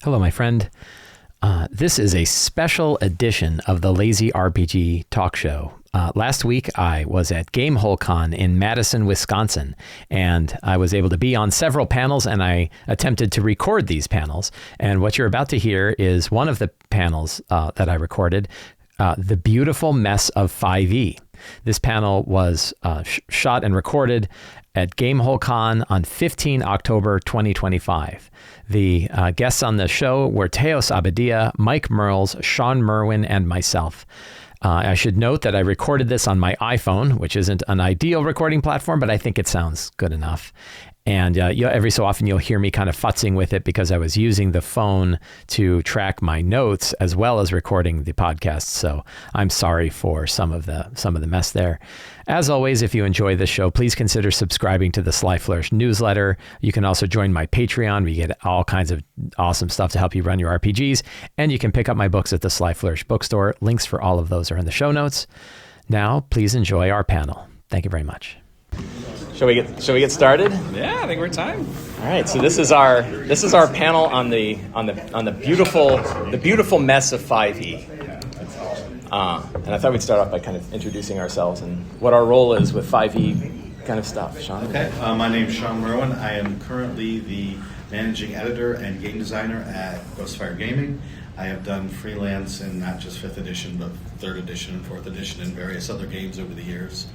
Hello, my friend. This is a special edition of the Lazy RPG Talk Show. Last week, I was at Gamehole Con in Madison, Wisconsin, and I was able to be on several panels, and I attempted to record these panels. And what you're about to hear is one of the panels that I recorded, The Beautiful Mess of 5e. This panel was shot and recorded at Gamehole Con on 15 October 2025. The guests on the show were Teos Abadia, Mike Mearls, Shawn Merwin, and myself. I should note that I recorded this on my iPhone, which isn't an ideal recording platform, but I think it sounds good enough. And every so often you'll hear me kind of futzing with it because I was using the phone to track my notes as well as recording the podcast. So I'm sorry for some of the mess there. As always, if you enjoy this show, please consider subscribing to the Sly Flourish newsletter. You can also join my Patreon. We get all kinds of awesome stuff to help you run your RPGs. And you can pick up my books at the Sly Flourish bookstore. Links for all of those are in the show notes. Now, please enjoy our panel. Thank you very much. Shall we get started? Yeah, I think we're time. All right, so this is our panel on the beautiful mess of 5e. And I thought we'd start off by kind of introducing ourselves and what our role is with 5e kind of stuff. Shawn? Okay, my name's Shawn Merwin. I am currently the managing editor and game designer at Ghostfire Gaming. I have done freelance in not just 5th edition, but 3rd edition and 4th edition and various other games over the years.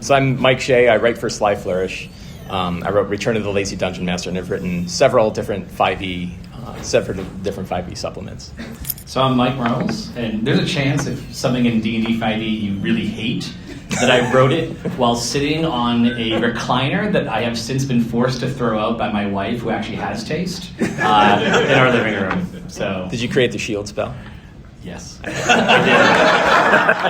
So I'm Mike Shea. I write for Sly Flourish. I wrote Return of the Lazy Dungeon Master, and I've written several different 5e supplements. So I'm Mike Mearls, and there's a chance if something in D&D 5e you really hate, that I wrote it while sitting on a recliner that I have since been forced to throw out by my wife, who actually has taste, in our living room. So Did you create the shield spell? Yes, I did.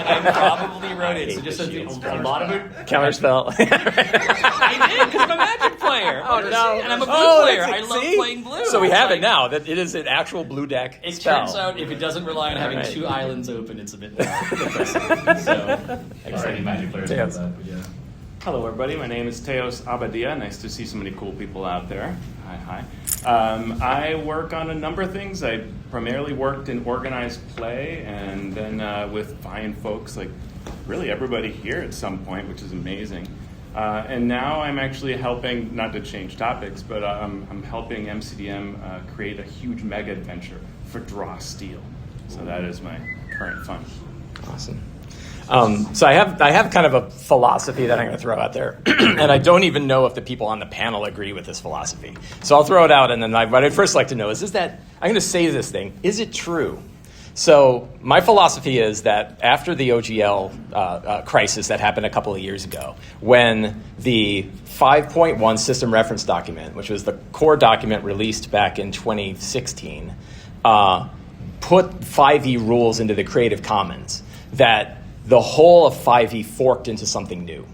I probably wrote it. So just a lot of it. Counter spell. I did, because I'm a Magic player. Oh, no. And I'm a blue player. I love see? playing blue. So we have it now. That it is an actual blue deck It spell. turns out if it doesn't rely on having Right. 2 islands open, it's a bit depressing. So I guess any Magic players know Teos. that, but yeah. Hello, everybody. My name is Teos Abadia. Nice to see so many cool people out there. Hi. I work on a number of things. I primarily worked in organized play, and then with fine folks like really everybody here at some point, which is amazing. And now I'm actually helping, not to change topics, but I'm helping MCDM create a huge mega adventure for Draw Steel. So that is my current fun. Awesome. So I have kind of a philosophy that I'm going to throw out there, and I don't even know if the people on the panel agree with this philosophy. So I'll throw it out, and then what I'd first like to know is that I'm going to say this thing. Is it true? So my philosophy is that after the OGL crisis that happened a couple of years ago, when the 5.1 system reference document, which was the core document released back in 2016, put 5e rules into the Creative Commons, that the whole of 5e forked into something new.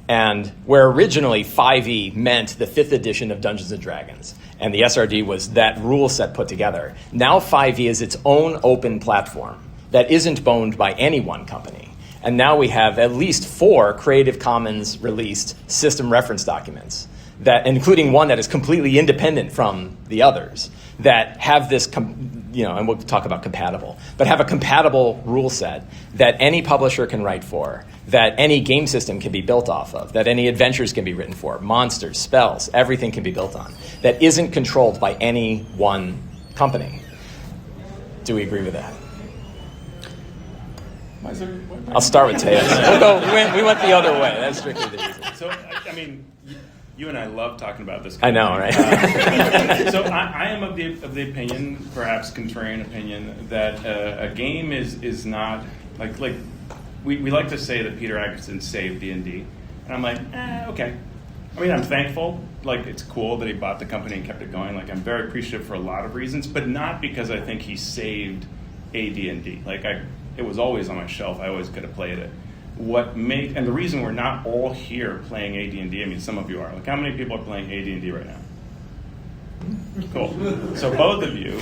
And where originally 5e meant the 5th edition of Dungeons & Dragons, and the SRD was that rule set put together, now 5e is its own open platform that isn't owned by any one company. And now we have at least 4 Creative Commons released system reference documents, that, including one that is completely independent from the others, that have this, and we'll talk about compatible, but have a compatible rule set that any publisher can write for, that any game system can be built off of, that any adventures can be written for, monsters, spells, everything can be built on, that isn't controlled by any one company. Do we agree with that? I'll start with Teos. We went the other way. That's strictly the reason. So, I mean, you and I love talking about this. I know, right? So I am of the opinion, perhaps contrarian opinion, that a game is not like we like to say that Peter Atkinson saved D&D, and I'm like, okay. I mean, I'm thankful. Like, it's cool that he bought the company and kept it going. Like, I'm very appreciative for a lot of reasons, but not because I think he saved AD&D. Like, it was always on my shelf. I always could have played it. And the reason we're not all here playing AD&D, I mean, some of you are. Like, how many people are playing AD&D right now? Cool. So both of you are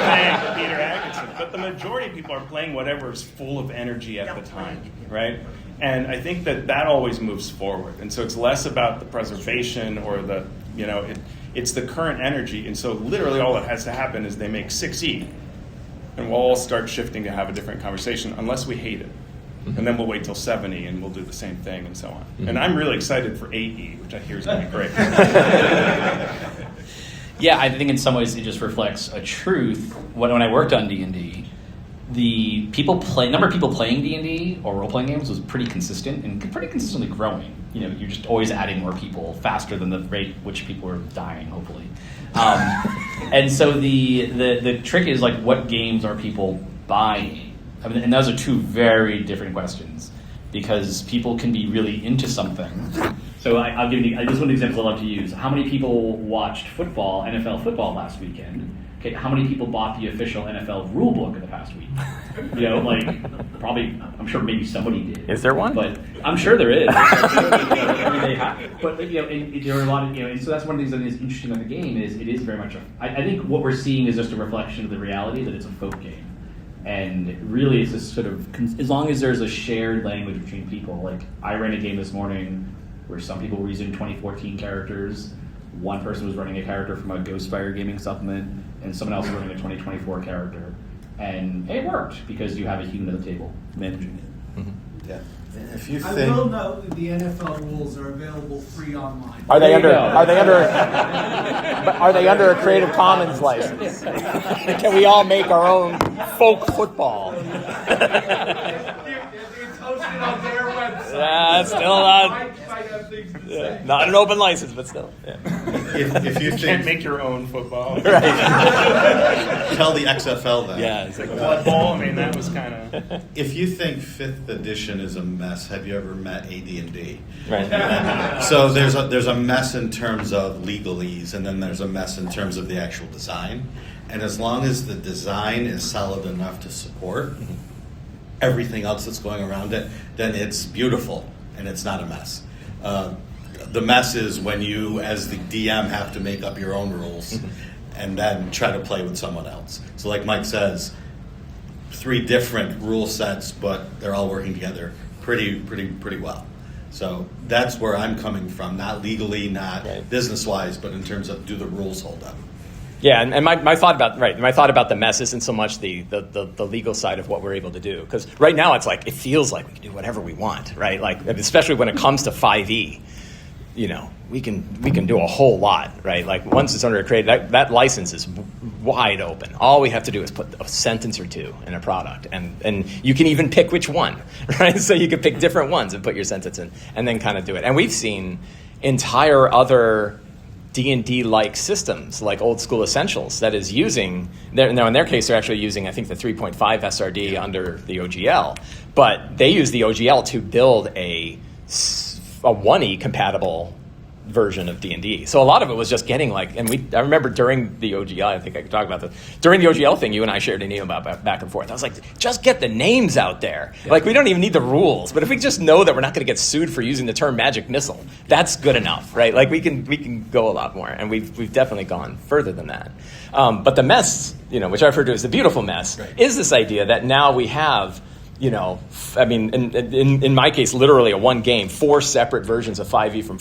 playing Peter Atkinson, but the majority of people are playing whatever is full of energy at the time, right? And I think that always moves forward. And so it's less about the preservation or It's the current energy, and so literally all that has to happen is they make 6E, and we'll all start shifting to have a different conversation, unless we hate it. And then we'll wait till 7E, and we'll do the same thing, and so on. And I'm really excited for 8E, which I hear is going to be great. Yeah, I think in some ways it just reflects a truth. When I worked on D&D, the number of people playing D&D or role-playing games was pretty consistent and pretty consistently growing. You're just always adding more people faster than the rate which people are dying, hopefully. And so the trick is, like, what games are people buying? I mean, and those are two very different questions, because people can be really into something. So I'll give you, this is one of the examples I love to use. How many people watched NFL football last weekend? Okay, how many people bought the official NFL rule book in the past week? Probably, I'm sure maybe somebody did. Is there one? But I'm sure there is. But there are a lot of, and so that's one of the things that is interesting about the game is it is very much I think what we're seeing is just a reflection of the reality that it's a folk game. And really, it's just sort of, as long as there's a shared language between people. Like, I ran a game this morning where some people were using 2014 characters, one person was running a character from a Ghostfire gaming supplement, and someone else was running a 2024 character. And it worked, because you have a human at the table managing it. Mm-hmm. Yeah. If you I think, will note that the NFL rules are available free online. Are they under a Creative Commons license? Can we all make our own folk football? It's hosted on their website. Yeah, still not an open license, but still. Yeah. if you You can't think, make your own football. Right. tell the XFL then. Yeah. It's like, Blood Bowl, I mean, that was kind of... If you think 5th edition is a mess, have you ever met AD&D? right. So there's a mess in terms of legalese, and then there's a mess in terms of the actual design. And as long as the design is solid enough to support everything else that's going around it, then it's beautiful and it's not a mess. The mess is when you, as the DM, have to make up your own rules and then try to play with someone else. So, like Mike says, 3 different rule sets, but they're all working together pretty well. So that's where I'm coming from, not legally, not business-wise, but in terms of, do the rules hold up? Yeah, and my thought about the mess isn't so much the legal side of what we're able to do, because right now it's like, it feels like we can do whatever we want, right? Like, especially when it comes to 5e, we can do a whole lot, right? Like, once it's under a creative, that license is wide open. All we have to do is put a sentence or two in a product, and you can even pick which one, right? So you can pick different ones and put your sentence in, and then kind of do it. And we've seen entire other D&D-like systems, like Old School Essentials, that is using, in their case, they're actually using, I think, the 3.5 SRD under the OGL, but they use the OGL to build a 1E compatible version of D&D. So a lot of it was just getting I remember during the OGL, I think I could talk about this, during the OGL thing, you and I shared an email about back and forth. I was like, just get the names out there. Yeah. Like, we don't even need the rules, but if we just know that we're not going to get sued for using the term magic missile, that's good enough, right? Like, we can go a lot more, and we've definitely gone further than that. But the mess, which I refer to as the beautiful mess, is this idea that now we have, in my case, literally a one game, 4 separate versions of 5e from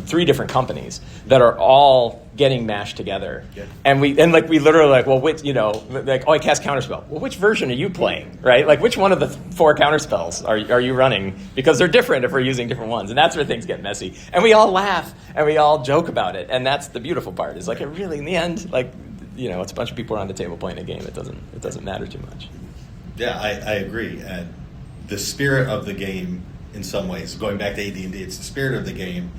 3 different companies that are all getting mashed together. Yeah. And we literally which, I cast Counterspell. Well, which version are you playing, right? Like, which one of the 4 Counterspells are you running? Because they're different if we're using different ones. And that's where things get messy. And we all laugh and we all joke about it. And that's the beautiful part, is like, it really, in the end, it's a bunch of people around the table playing a game. It doesn't matter too much. Yeah, I agree. The spirit of the game, in some ways, going back to AD&D, it's the spirit of the game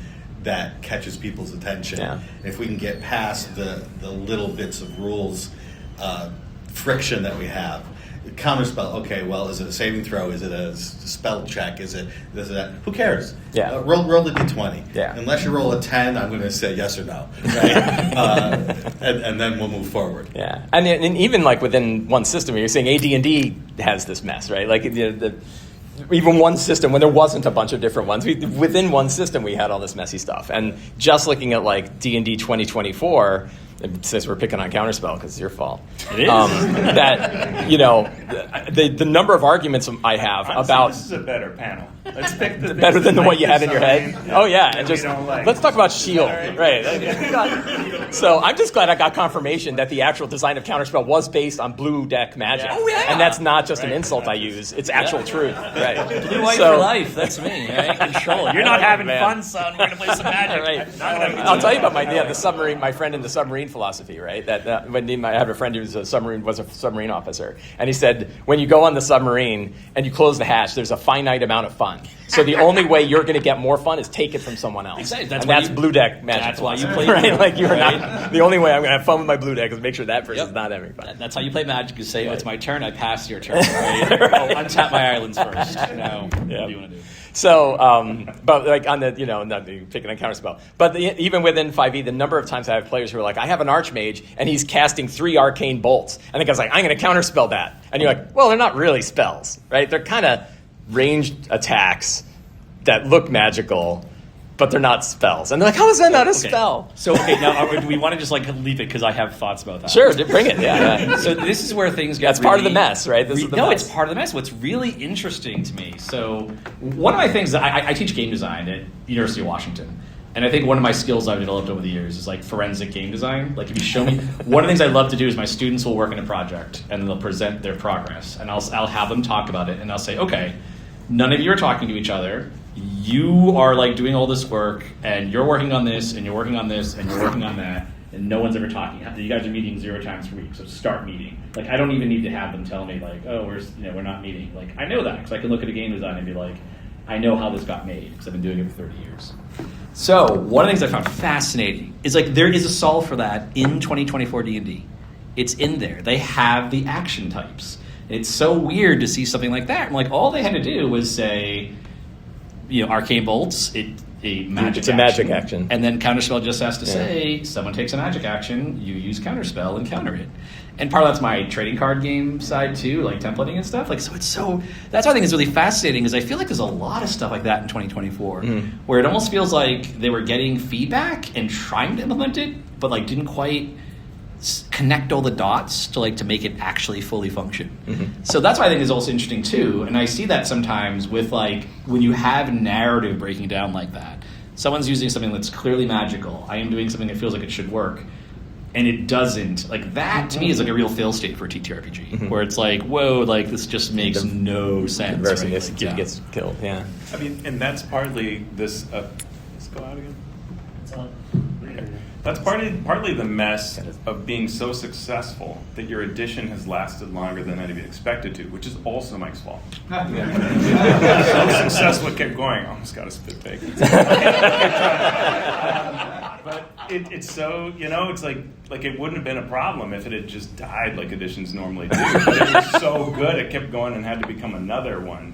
that catches people's attention. Yeah. If we can get past the little bits of rules friction that we have. Counterspell, okay, well, is it a saving throw? Is it a spell check? Is it this or that? Who cares? Yeah. Roll the d20. Yeah. Unless you roll a 10, I'm going to say yes or no. Right? And then we'll move forward. Yeah. And even within one system, you're saying AD&D has this mess, right? Like, even one system, when there wasn't a bunch of different ones, within one system we had all this messy stuff. And just looking at D&D 2024, since we're picking on Counterspell because it's your fault. It is. That, the number of arguments I have Honestly, about... this is a better panel. Let's pick the Better than the one you had in your head? Oh, yeah. that And we just don't like. let's talk about S.H.I.E.L.D. Right. So I'm just glad I got confirmation that the actual design of Counterspell was based on blue deck magic. Oh, yeah. And that's not just an insult I use. It's actual truth. Right. Blue white for life. That's me. Right? Control. You're not having man. fun, son. We're gonna play some magic. Right. I'll tell you about the submarine. My friend in the submarine philosophy. Right. That when I have a friend who was a submarine officer, and he said when you go on the submarine and you close the hatch, there's a finite amount of fun. So the only way you're going to get more fun is take it from someone else. Exactly. That's blue deck magic. That's why you play. Right. Like you're not. The only way I'm going to have fun with my blue deck is make sure that person's not having fun. That's how you play Magic. You say, "It's my turn. I pass your turn." Right? I'll untap my islands first. Now, what do you want to do? So, but like on the, not picking on Counterspell, but even within 5e, the number of times I have players who are like, I have an Archmage and he's casting 3 arcane bolts, and the guy's like, I'm going to counterspell that, and you're like, well, they're not really spells, right? They're kind of ranged attacks that look magical, but they're not spells, and they're like, how is that not a spell? So, now do we want to just leave it because I have thoughts about that? Sure, bring it. Yeah. So this is where things get. That's part of the mess, right? This is the mess. It's part of the mess. What's really interesting to me. So one of my things that I teach game design at University of Washington, and I think one of my skills I've developed over the years is like forensic game design. Like if you show me, one of the things I love to do is my students will work in a project and they'll present their progress, and I'll have them talk about it, and I'll say, okay, none of you are talking to each other. You are like doing all this work, and you're working on this, and you're working on this, and you're working on that, and no one's ever talking. You guys are meeting 0 times per week, so start meeting. Like I don't even need to have them tell me like, oh, we're not meeting. Like I know that because I can look at a game design and be like, I know how this got made because I've been doing it for 30 years. So one of the things I found fascinating is like there is a solve for that in 2024 D&D. It's in there. They have the action types. It's so weird to see something like that. And like all they had to do was say, arcane bolts, it's a magic action. And then Counterspell just has to say, someone takes a magic action, you use Counterspell and counter it. And part of that's my trading card game side too, like templating and stuff. Like that's why I think it's really fascinating, is I feel like there's a lot of stuff like that in 2024, where it almost feels like they were getting feedback and trying to implement it, but like didn't quite connect all the dots to make it actually fully function. So that's why I think is also interesting too, and I see that sometimes with like when you have narrative breaking down like that. Someone's using something that's clearly magical. I am doing something that feels like it should work, and it doesn't. Like that to me is like a real fail state for a TTRPG, where it's like, whoa, like this just makes no sense. The person right? gets killed. Yeah. I mean, and that's partly this. Let's go out again. That's partly the mess of being so successful that your edition has lasted longer than any of you expected to, which is also Mike's fault. So successful, it kept going. I almost got a spit take. But it's so, it's like it wouldn't have been a problem if it had just died like editions normally do. But it was so good, it kept going and had to become another one.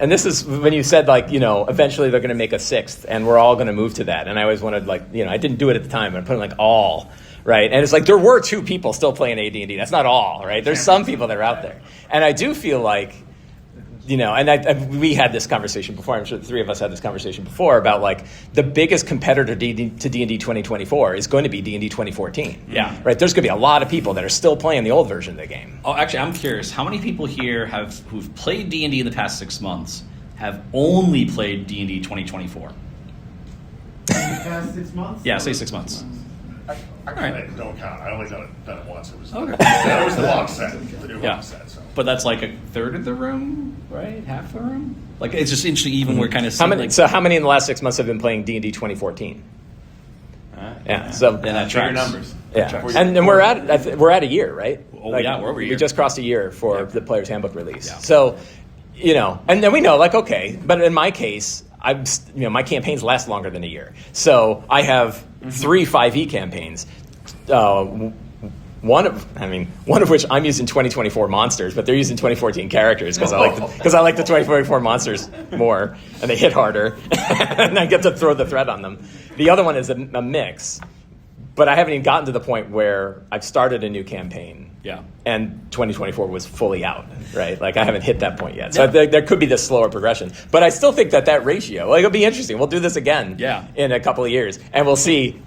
And this is when you said, eventually they're going to make a 6th, and we're all going to move to that. And I always wanted, I didn't do it at the time, but I put in, all, right? And it's like there were 2 people still playing AD&D. That's not all, right? There's some people that are out there. And I do feel like, and we had this conversation before. I'm sure the 3 of us had this conversation before about, the biggest competitor to D&D 2024 is going to be D&D 2014. Yeah. Right? There's going to be a lot of people that are still playing the old version of the game. Oh, actually, I'm curious. How many people here who've played D&D in the past 6 months have only played D&D 2024? In the past 6 months? Yeah, say 6 months. I don't count. I only done it once. It was Okay. it was the box set, the new box set. So. But that's like a third of the room, right? Half the room? Like it's just interesting. Even we're kind of how many in the last 6 months have been playing D&D 2014? Yeah, so that tracks. numbers. Yeah, and we're at a year, right? Oh, yeah, we're over a year. We just crossed a year for the Player's Handbook release. Yeah. So, and then we know, okay, but in my case, my campaigns last longer than a year. So I have 3 5e campaigns. One of which I'm using 2024 monsters, but they're using 2014 characters because I like the 2024 monsters more, and they hit harder, and I get to throw the threat on them. The other one is a mix, but I haven't even gotten to the point where I've started a new campaign. Yeah. And 2024 was fully out, right? I haven't hit that point yet. So there could be this slower progression. But I still think that ratio, it'll be interesting. We'll do this again in a couple of years, and we'll see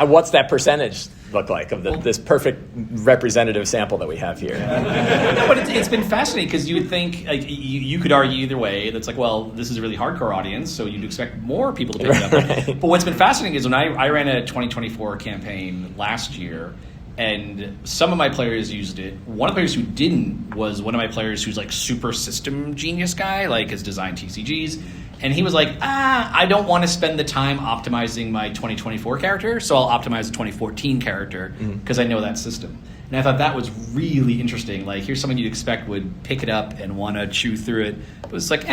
what's that percentage look like of this perfect representative sample that we have here? No, but it's been fascinating because you would think like you could argue either way. That's like, well, this is a really hardcore audience, so you'd expect more people to pick it up. Right. But what's been fascinating is when I ran a 2024 campaign last year, and some of my players used it. One of the players who didn't was one of my players who's like super system genius guy, like has designed TCGs. And he was like, I don't want to spend the time optimizing my 2024 character, so I'll optimize the 2014 character because I know that system. And I thought that was really interesting. Like, here's someone you'd expect would pick it up and want to chew through it. But it's like,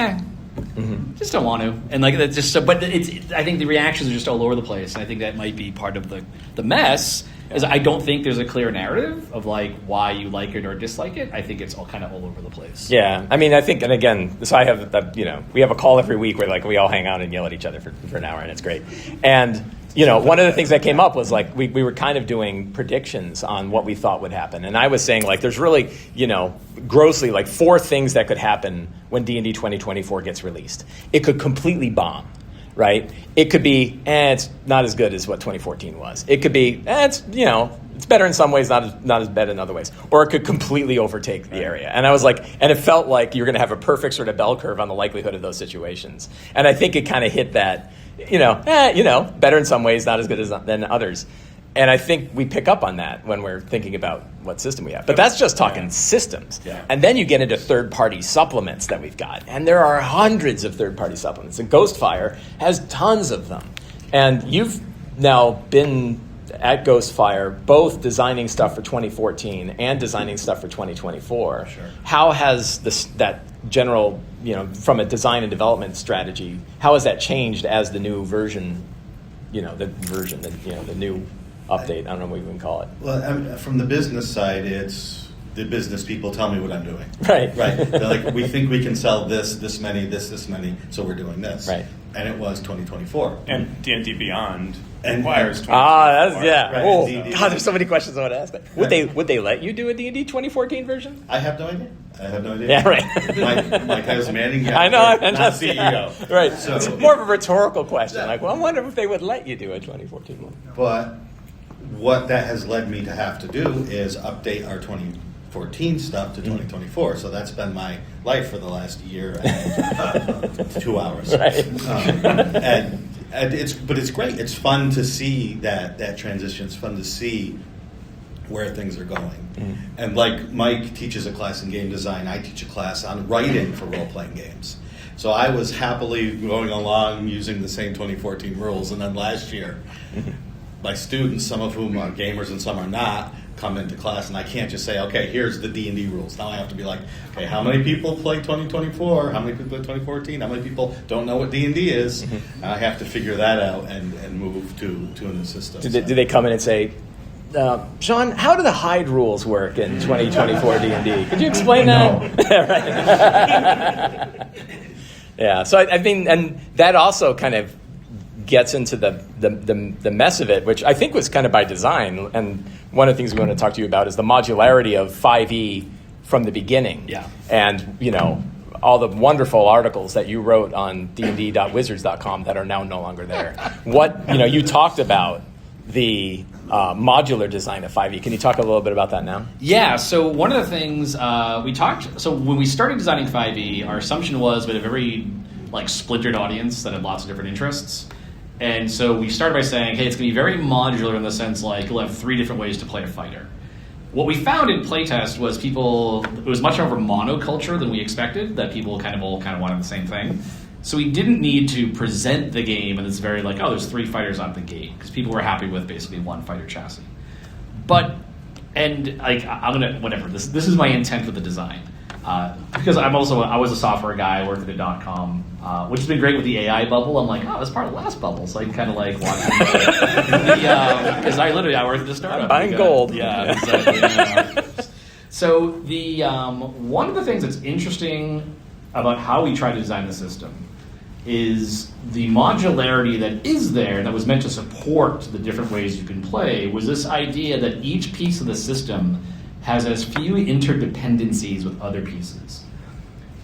just don't want to. And like that's just so. But I think the reactions are just all over the place. And I think that might be part of the mess. Is I don't think there's a clear narrative of like why you like it or dislike it. I think it's all kind of all over the place. Yeah, I mean, I think, and again, so I have, we have a call every week where like we all hang out and yell at each other for an hour, and it's great. And one of the things that came up was like we were kind of doing predictions on what we thought would happen, and I was saying like there's really grossly like 4 things that could happen when D&D 2024 gets released. It could completely bomb. Right? It could be, it's not as good as what 2014 was. It could be, it's better in some ways, not as bad in other ways. Or it could completely overtake the area. And I was like, and it felt like you're going to have a perfect sort of bell curve on the likelihood of those situations. And I think it kind of hit that, better in some ways, not as good than others. And I think we pick up on that when we're thinking about what system we have. But that's just talking systems. Yeah. And then you get into third-party supplements that we've got. And there are hundreds of third-party supplements. And Ghostfire has tons of them. And you've now been at Ghostfire both designing stuff for 2014 and designing stuff for 2024. Sure. How has that general, from a design and development strategy, how has that changed as the new version, the new update, I don't know what you can call it. Well, from the business side, it's the business people tell me what I'm doing. Right. They're like, we think we can sell this many, so we're doing this. Right. And it was 2024. And D&D Beyond And- requires 2024. That's, yeah. Right, Oh, D&D. God, there's so many questions I want to ask. But would they let you do a D&D 2014 version? I have no idea. Yeah, right. Mike has manning. I know. I'm not CEO. Yeah. Right. So, It's more of a rhetorical question. Like, well, I wonder if they would let you do a 2014 one. But what that has led me to have to do is update our 2014 stuff to 2024. So that's been my life for the last year and 2 hours. Right. And it's great. It's fun to see that transition. It's fun to see where things are going. And like Mike teaches a class in game design, I teach a class on writing for role-playing games. So I was happily going along using the same 2014 rules, and then last year, my students, some of whom are gamers and some are not, come into class, and I can't just say, okay, here's the D&D rules. Now I have to be like, okay, how many people play 2024? How many people play 2014? How many people don't know what D&D is? I have to figure that out and move to a new system. Do they come in and say, Shawn, how do the hide rules work in 2024 D&D? Could you explain that? Right. Yeah, so I mean, and that also kind of gets into the mess of it, which I think was kind of by design. And one of the things we want to talk to you about is the modularity of 5e from the beginning. Yeah. And, all the wonderful articles that you wrote on dnd.wizards.com that are now no longer there. You talked about the modular design of 5e. Can you talk a little bit about that now? Yeah, so one of the things so when we started designing 5e, our assumption was we had a very splintered audience that had lots of different interests. And so we started by saying, hey, it's going to be very modular in the sense you'll have 3 different ways to play a fighter. What we found in playtest was it was much more of a monoculture than we expected, that people all wanted the same thing. So we didn't need to present the game and it's very there's 3 fighters out of the gate, because people were happy with basically 1 fighter chassis. But, I'm going to, whatever, this is my intent with the design. Because I was a software guy, I worked at a .com, which has been great with the AI bubble. I'm like, that's part of the last bubble, so I can kind of watching because I worked at a startup. Buying gold. Yeah, exactly. So one of the things that's interesting about how we try to design the system is the modularity that is there, that was meant to support the different ways you can play, was this idea that each piece of the system has as few interdependencies with other pieces.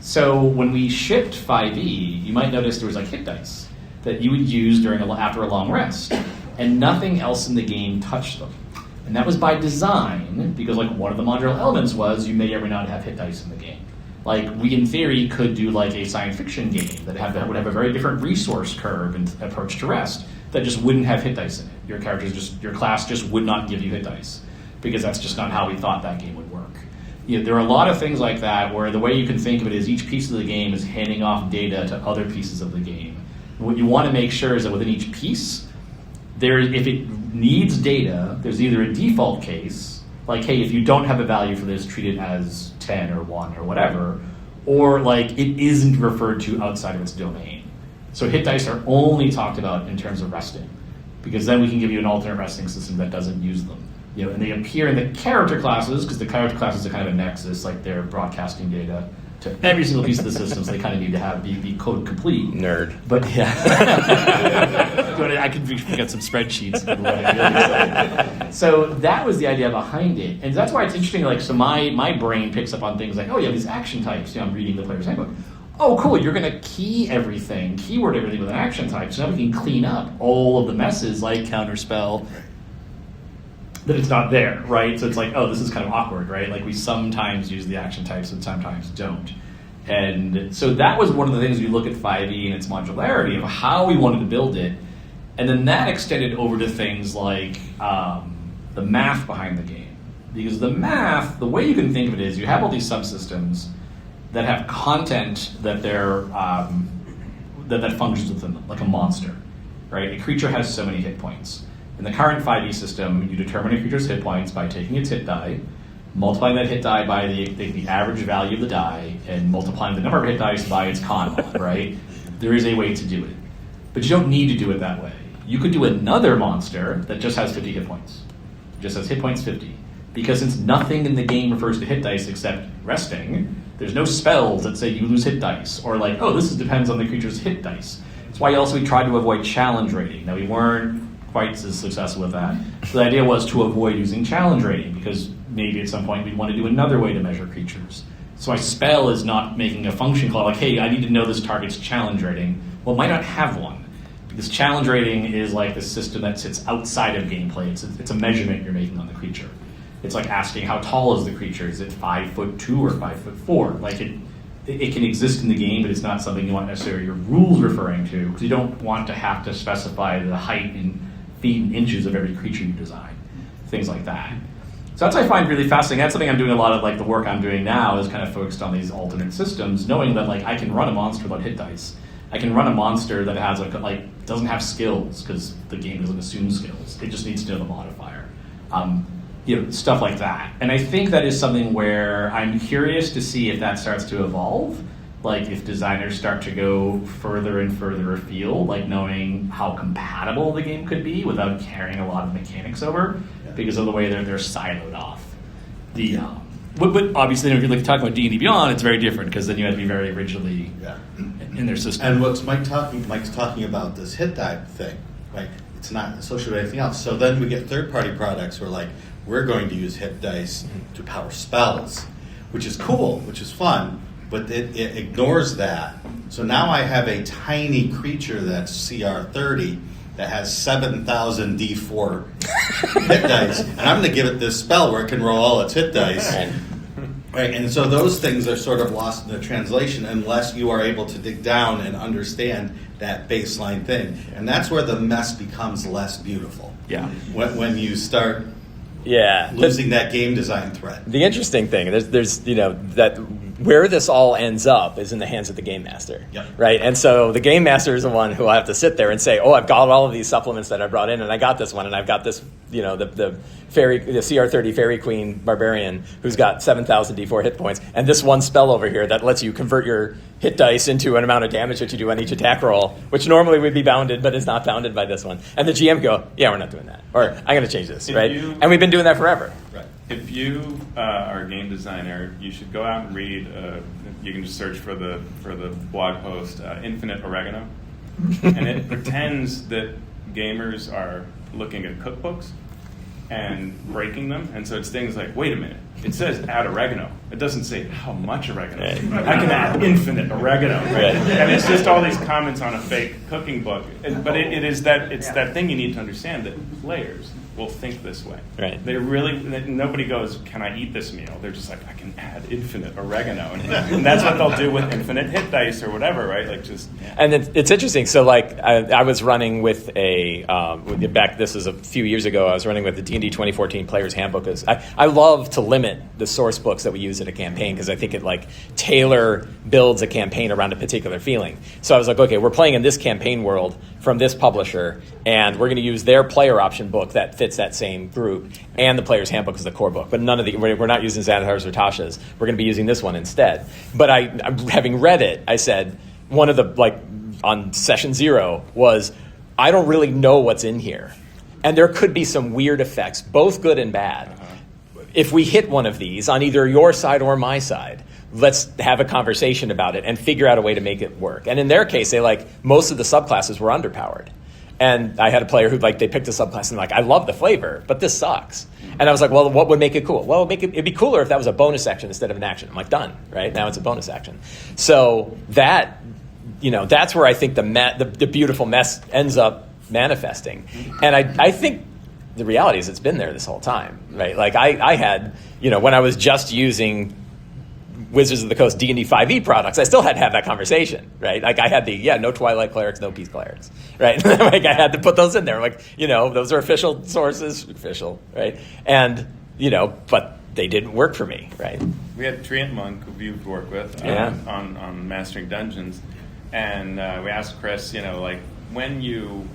So when we shipped 5e, you might notice there was hit dice that you would use after a long rest. and nothing else in the game touched them. And that was by design, because like one of the modular elements was you may or may not have hit dice in the game. Like we in theory could do like a science fiction game that would have a very different resource curve and approach to rest that just wouldn't have hit dice in it. Your class just would not give you hit dice, because that's just not how we thought that game would work. There are a lot of things like that where the way you can think of it is each piece of the game is handing off data to other pieces of the game. What you want to make sure is that within each piece, if it needs data, there's either a default case, like, hey, if you don't have a value for this, treat it as 10 or 1 or whatever, or like it isn't referred to outside of its domain. So hit dice are only talked about in terms of resting, because then we can give you an alternate resting system that doesn't use them. And they appear in the character classes, because the character classes are kind of a nexus, like they're broadcasting data to every single piece of the system, so they kind of need to be code complete. Nerd. But yeah. I could get some spreadsheets. So that was the idea behind it. And that's why it's interesting, like, so my brain picks up on things like, oh, yeah, these action types. I'm reading the player's handbook. Oh, cool, you're going to keyword everything with an action type, so now we can clean up all of the messes like counterspell, that it's not there, right? So it's like, oh, this is kind of awkward, right? Like we sometimes use the action types and sometimes don't. And so that was one of the things we look at 5e and its modularity of how we wanted to build it. And then that extended over to things like the math behind the game. Because the math, the way you can think of it is you have all these subsystems that have content that that functions within them, like a monster, right? A creature has so many hit points. In the current 5e system, you determine a creature's hit points by taking its hit die, multiplying that hit die by the average value of the die, and multiplying the number of hit dice by its con mod, right? There is a way to do it. But you don't need to do it that way. You could do another monster that just has 50 hit points. Just has hit points 50. Because since nothing in the game refers to hit dice except resting, there's no spells that say you lose hit dice, or like, oh, this depends on the creature's hit dice. That's why we tried to avoid challenge rating. Now, we weren't quite as successful with that. So the idea was to avoid using challenge rating, because maybe at some point we'd want to do another way to measure creatures. So my spell is not making a function call like, hey, I need to know this target's challenge rating. Well, it might not have one, because challenge rating is like the system that sits outside of gameplay. It's a measurement you're making on the creature. It's like asking how tall is the creature? Is it 5'2" or 5'4"? Like it can exist in the game, but it's not something you want necessarily your rules referring to, because you don't want to have to specify the height in feet and inches of every creature you design, things like that. So that's what I find really fascinating. That's something I'm doing a lot of, like the work I'm doing now is kind of focused on these alternate systems, knowing that like I can run a monster without hit dice. I can run a monster that has like doesn't have skills, because the game doesn't assume skills. It just needs to know the modifier. Stuff like that. And I think that is something where I'm curious to see if that starts to evolve. Like if designers start to go further and further afield, like knowing how compatible the game could be without carrying a lot of mechanics over, because of the way they're siloed off. But obviously, if you're talking about D&D Beyond, it's very different, because then you have to be very rigidly in their system. And what's Mike's talking about this hit die thing, right? It's not associated with anything else. So then we get third-party products where like we're going to use hit dice to power spells, which is cool, which is fun. But it ignores that. So now I have a tiny creature that's CR 30 that has 7,000 D4 hit dice, and I'm going to give it this spell where it can roll all its hit dice. Right, and so those things are sort of lost in the translation unless you are able to dig down and understand that baseline thing. And that's where the mess becomes less beautiful. Yeah. When you start Yeah, losing that game design thread. The interesting thing, there's that where this all ends up is in the hands of the game master, right? And so the game master is the one who I have to sit there and say, oh, I've got all of these supplements that I brought in, and I got this one, and I've got this, the CR30 Fairy Queen Barbarian who's got 7,000 D4 hit points, and this one spell over here that lets you convert your hit dice into an amount of damage that you do on each attack roll, which normally would be bounded, but is not bounded by this one. And the GM go, yeah, we're not doing that, or I'm going to change this, right? And we've been doing that forever. Right. If you are a game designer, you should go out and read. You can just search for the blog post "Infinite Oregano," and it pretends that gamers are looking at cookbooks, and breaking them. And so it's things like, wait a minute, it says add oregano. It doesn't say how much oregano. Right. I can add infinite oregano. Right. And it's just all these comments on a fake cooking book. But it's that thing you need to understand, that players will think this way. Right. Nobody goes, can I eat this meal? They're just like, I can add infinite oregano. And that's what they'll do with infinite hit dice or whatever, right? Like just. And it's interesting. So like I was running with this was a few years ago, I was running with the D&D 2014 Player's Handbook. I love to limit the source books that we use in a campaign because I think it like tailor builds a campaign around a particular feeling. So I was like, okay, we're playing in this campaign world from this publisher, and we're going to use their player option book that fits that same group, and the Player's Handbook is the core book. But we're not using Xanathar's or Tasha's. We're going to be using this one instead. But having read it, I said, one of the, on session 0 was, I don't really know what's in here. And there could be some weird effects, both good and bad. If we hit one of these on either your side or my side, let's have a conversation about it and figure out a way to make it work. And in their case, most of the subclasses were underpowered. And I had a player who they picked a subclass and I love the flavor, but this sucks. And I was like, well, what would make it cool? Well, it'd be cooler if that was a bonus action instead of an action. I'm like, done, right? Now it's a bonus action. So that's where I think the beautiful mess ends up manifesting. And I think the reality is it's been there this whole time, right? Like I had, when I was just using Wizards of the Coast D&D 5e products, I still had to have that conversation, right? Like I had no Twilight clerics, no Peace clerics, right? Like I had to put those in there. Like, those are official sources, right? And, but they didn't work for me, right? We had Treant Monk, who you've worked with on Mastering Dungeons, and we asked Chris, when you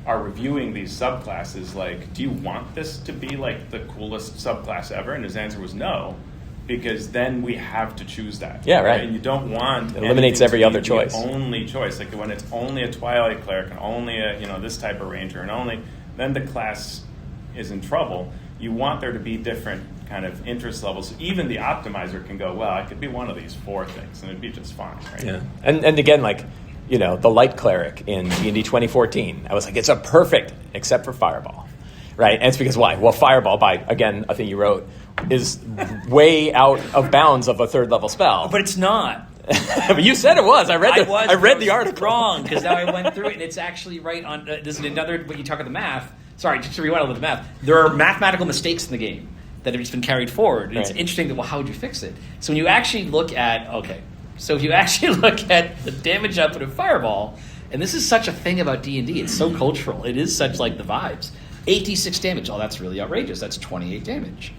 are reviewing these subclasses, do you want this to be the coolest subclass ever? And his answer was no, because then we have to choose that. Yeah, right. And you don't want it eliminates every other choice. The only choice, when it's only a Twilight cleric and only a this type of ranger and then the class is in trouble. You want there to be different kind of interest levels. Even the optimizer can go, well, I could be one of these 4 things, and it'd be just fine, right? Yeah, and again, the light cleric in D&D 2014, I was like, it's a perfect, except for Fireball, right? And it's because why? Well, Fireball, by, again, a thing you wrote, is way out of bounds of a 3rd level spell. But it's not. But you said it was. I read the article. Wrong, because now I went through it, and it's actually right on. This is another, when you talk about the math, sorry, just to rewind a little bit of math, there are mathematical mistakes in the game that have just been carried forward. And It's interesting that, how would you fix it? So when you actually look at, if you actually look at the damage output of Fireball, and this is such a thing about D&D, it's so cultural, it is such the vibes. 86 damage, that's really outrageous, that's 28 damage.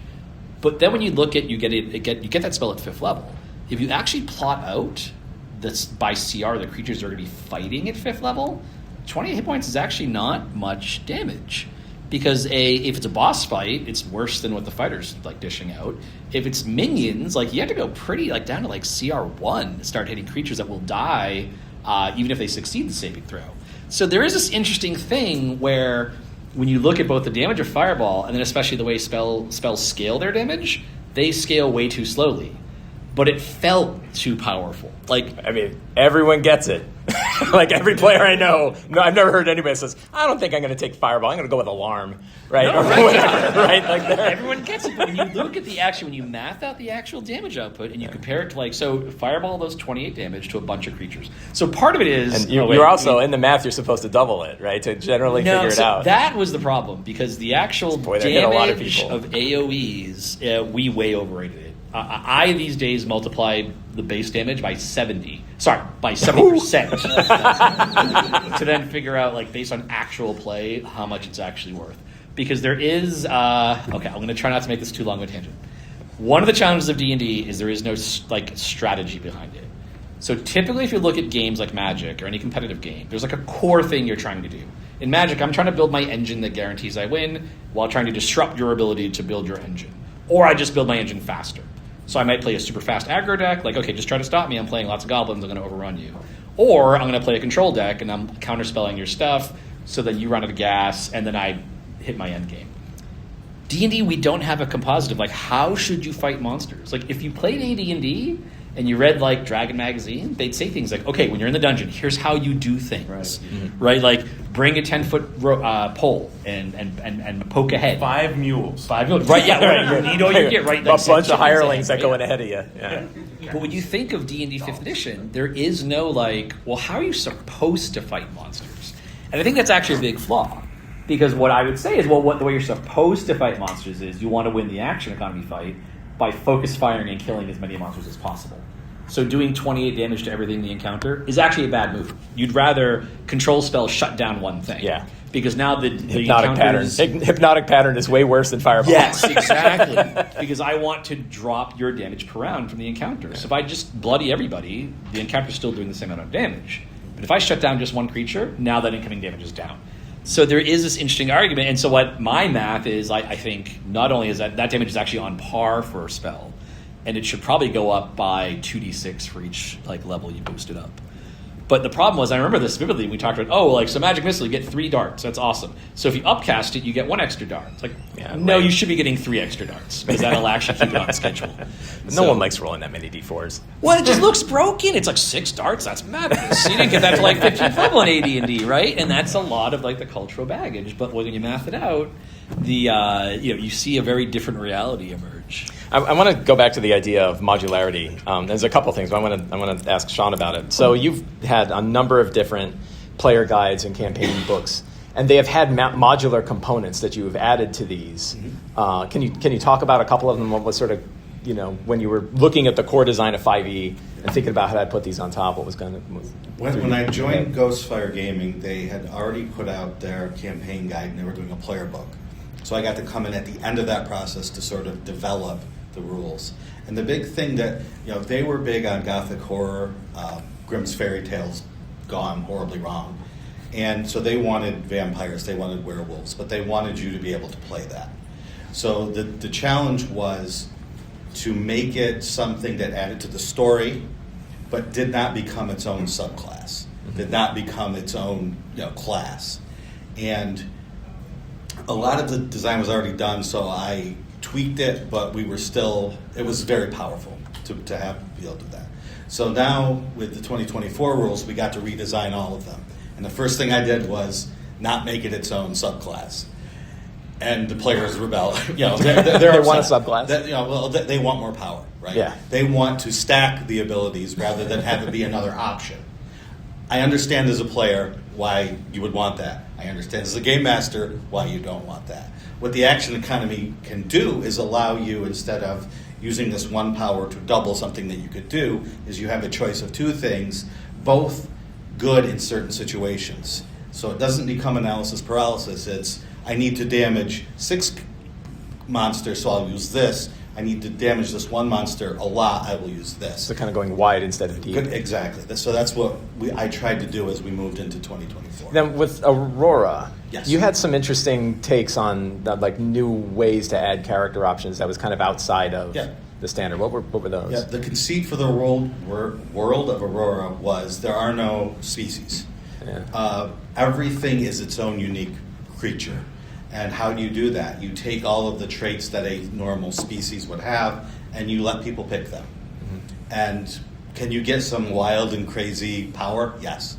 But then when you look at, you get that spell at 5th level. If you actually plot out this by CR, the creatures are going to be fighting at 5th level, 28 hit points is actually not much damage. Because if it's a boss fight, it's worse than what the fighter's dishing out. If it's minions, you have to go pretty down to CR1 to start hitting creatures that will die even if they succeed the saving throw. So there is this interesting thing where when you look at both the damage of Fireball and then especially the way spells scale their damage, they scale way too slowly. But it felt too powerful. Everyone gets it. Every player I know, I've never heard anybody says, I don't think I'm going to take Fireball. I'm going to go with Alarm, right? No, or right, whatever, right? Everyone gets it. But when you look at when you math out the actual damage output and you compare it to so Fireball does 28 damage to a bunch of creatures. So part of it is, and you're also in the math. You're supposed to double it, right, to generally figure it out. That was the problem because the actual damage of AOE's we way overrated it. I these days multiply the base damage by 70. Sorry, by 70% to then figure out, based on actual play, how much it's actually worth. Because there is, I'm going to try not to make this too long of a tangent. One of the challenges of D&D is there is no strategy behind it. So typically, if you look at games like Magic or any competitive game, there's a core thing you're trying to do. In Magic, I'm trying to build my engine that guarantees I win while trying to disrupt your ability to build your engine. Or I just build my engine faster. So I might play a super fast aggro deck, just try to stop me, I'm playing lots of goblins, I'm going to overrun you. Or I'm going to play a control deck, and I'm counterspelling your stuff, so then you run out of gas, and then I hit my end game. D&D, we don't have a composite of, how should you fight monsters? If you played AD&D, and you read like Dragon Magazine, they'd say things like, okay, when you're in the dungeon, here's how you do things, right? Like bring a 10-foot pole and poke ahead. 5 mules. 5 mules, right? Yeah, right. You need all you get, right? A bunch of hirelings that go in ahead of you. Yeah. But when you think of D&D 5th edition, there is no like, well, how are you supposed to fight monsters? And I think that's actually a big flaw. Because what I would say is, well, the way you're supposed to fight monsters is you want to win the action economy fight by focus firing and killing as many monsters as possible. So doing 28 damage to everything in the encounter is actually a bad move. You'd rather control spell shut down one thing. Yeah. Because now the hypnotic pattern. Hypnotic pattern is way worse than fireball. Yes, exactly. Because I want to drop your damage per round from the encounter. So if I just bloody everybody, the encounter's still doing the same amount of damage. But if I shut down just one creature, now that incoming damage is down. So there is this interesting argument. And so what my math is, I think, not only is that damage is actually on par for a spell, and it should probably go up by 2d6 for each like level you boost it up. But the problem was, I remember this vividly, we talked about, so Magic Missile, you get 3 darts. That's awesome. So if you upcast it, you get 1 extra dart. It's like, no, you should be getting 3 extra darts, because that'll actually keep it on schedule. No one likes rolling that many d4s. Well, it just looks broken. It's like 6 darts. That's madness. You didn't get that to like 15th level in AD&D, right? And that's a lot of like the cultural baggage. But when you math it out, you see a very different reality emerge. I want to go back to the idea of modularity. There's a couple things, but I want to ask Shawn about it. So you've had a number of different player guides and campaign books, and they have had modular components that you have added to these. Can you talk about a couple of them? What was sort of, when you were looking at the core design of 5e and thinking about how to put these on top, what was going to... When I joined Ghostfire Gaming, they had already put out their campaign guide, and they were doing a player book. So I got to come in at the end of that process to sort of develop the rules. And the big thing that, they were big on gothic horror, Grimm's fairy tales gone horribly wrong. And so they wanted vampires, they wanted werewolves, but they wanted you to be able to play that. So the challenge was to make it something that added to the story, but did not become its own subclass, did not become its own class. And a lot of the design was already done, so I tweaked it, but it was very powerful to be able to do that. So now with the 2024 rules, we got to redesign all of them. And the first thing I did was not make it its own subclass. And the players rebel. They want a subclass. They want more power, right? Yeah. They want to stack the abilities rather than have it be another option. I understand as a player why you would want that. I understand as a game master why you don't want that. What the action economy can do is allow you, instead of using this one power to double something that you could do, is you have a choice of 2 things, both good in certain situations. So it doesn't become analysis paralysis. It's, I need to damage 6 monsters, so I'll use this. I need to damage this one monster a lot, I will use this. So kind of going wide instead of deep. Good, exactly. So that's what I tried to do as we moved into 2024. Then with Aurora, yes, you had some interesting takes on new ways to add character options that was kind of outside of the standard. What were those? Yeah, the conceit for the world of Aurora was there are no species. Yeah. Everything is its own unique creature. And how do you do that? You take all of the traits that a normal species would have, and you let people pick them. Mm-hmm. And can you get some wild and crazy power? Yes.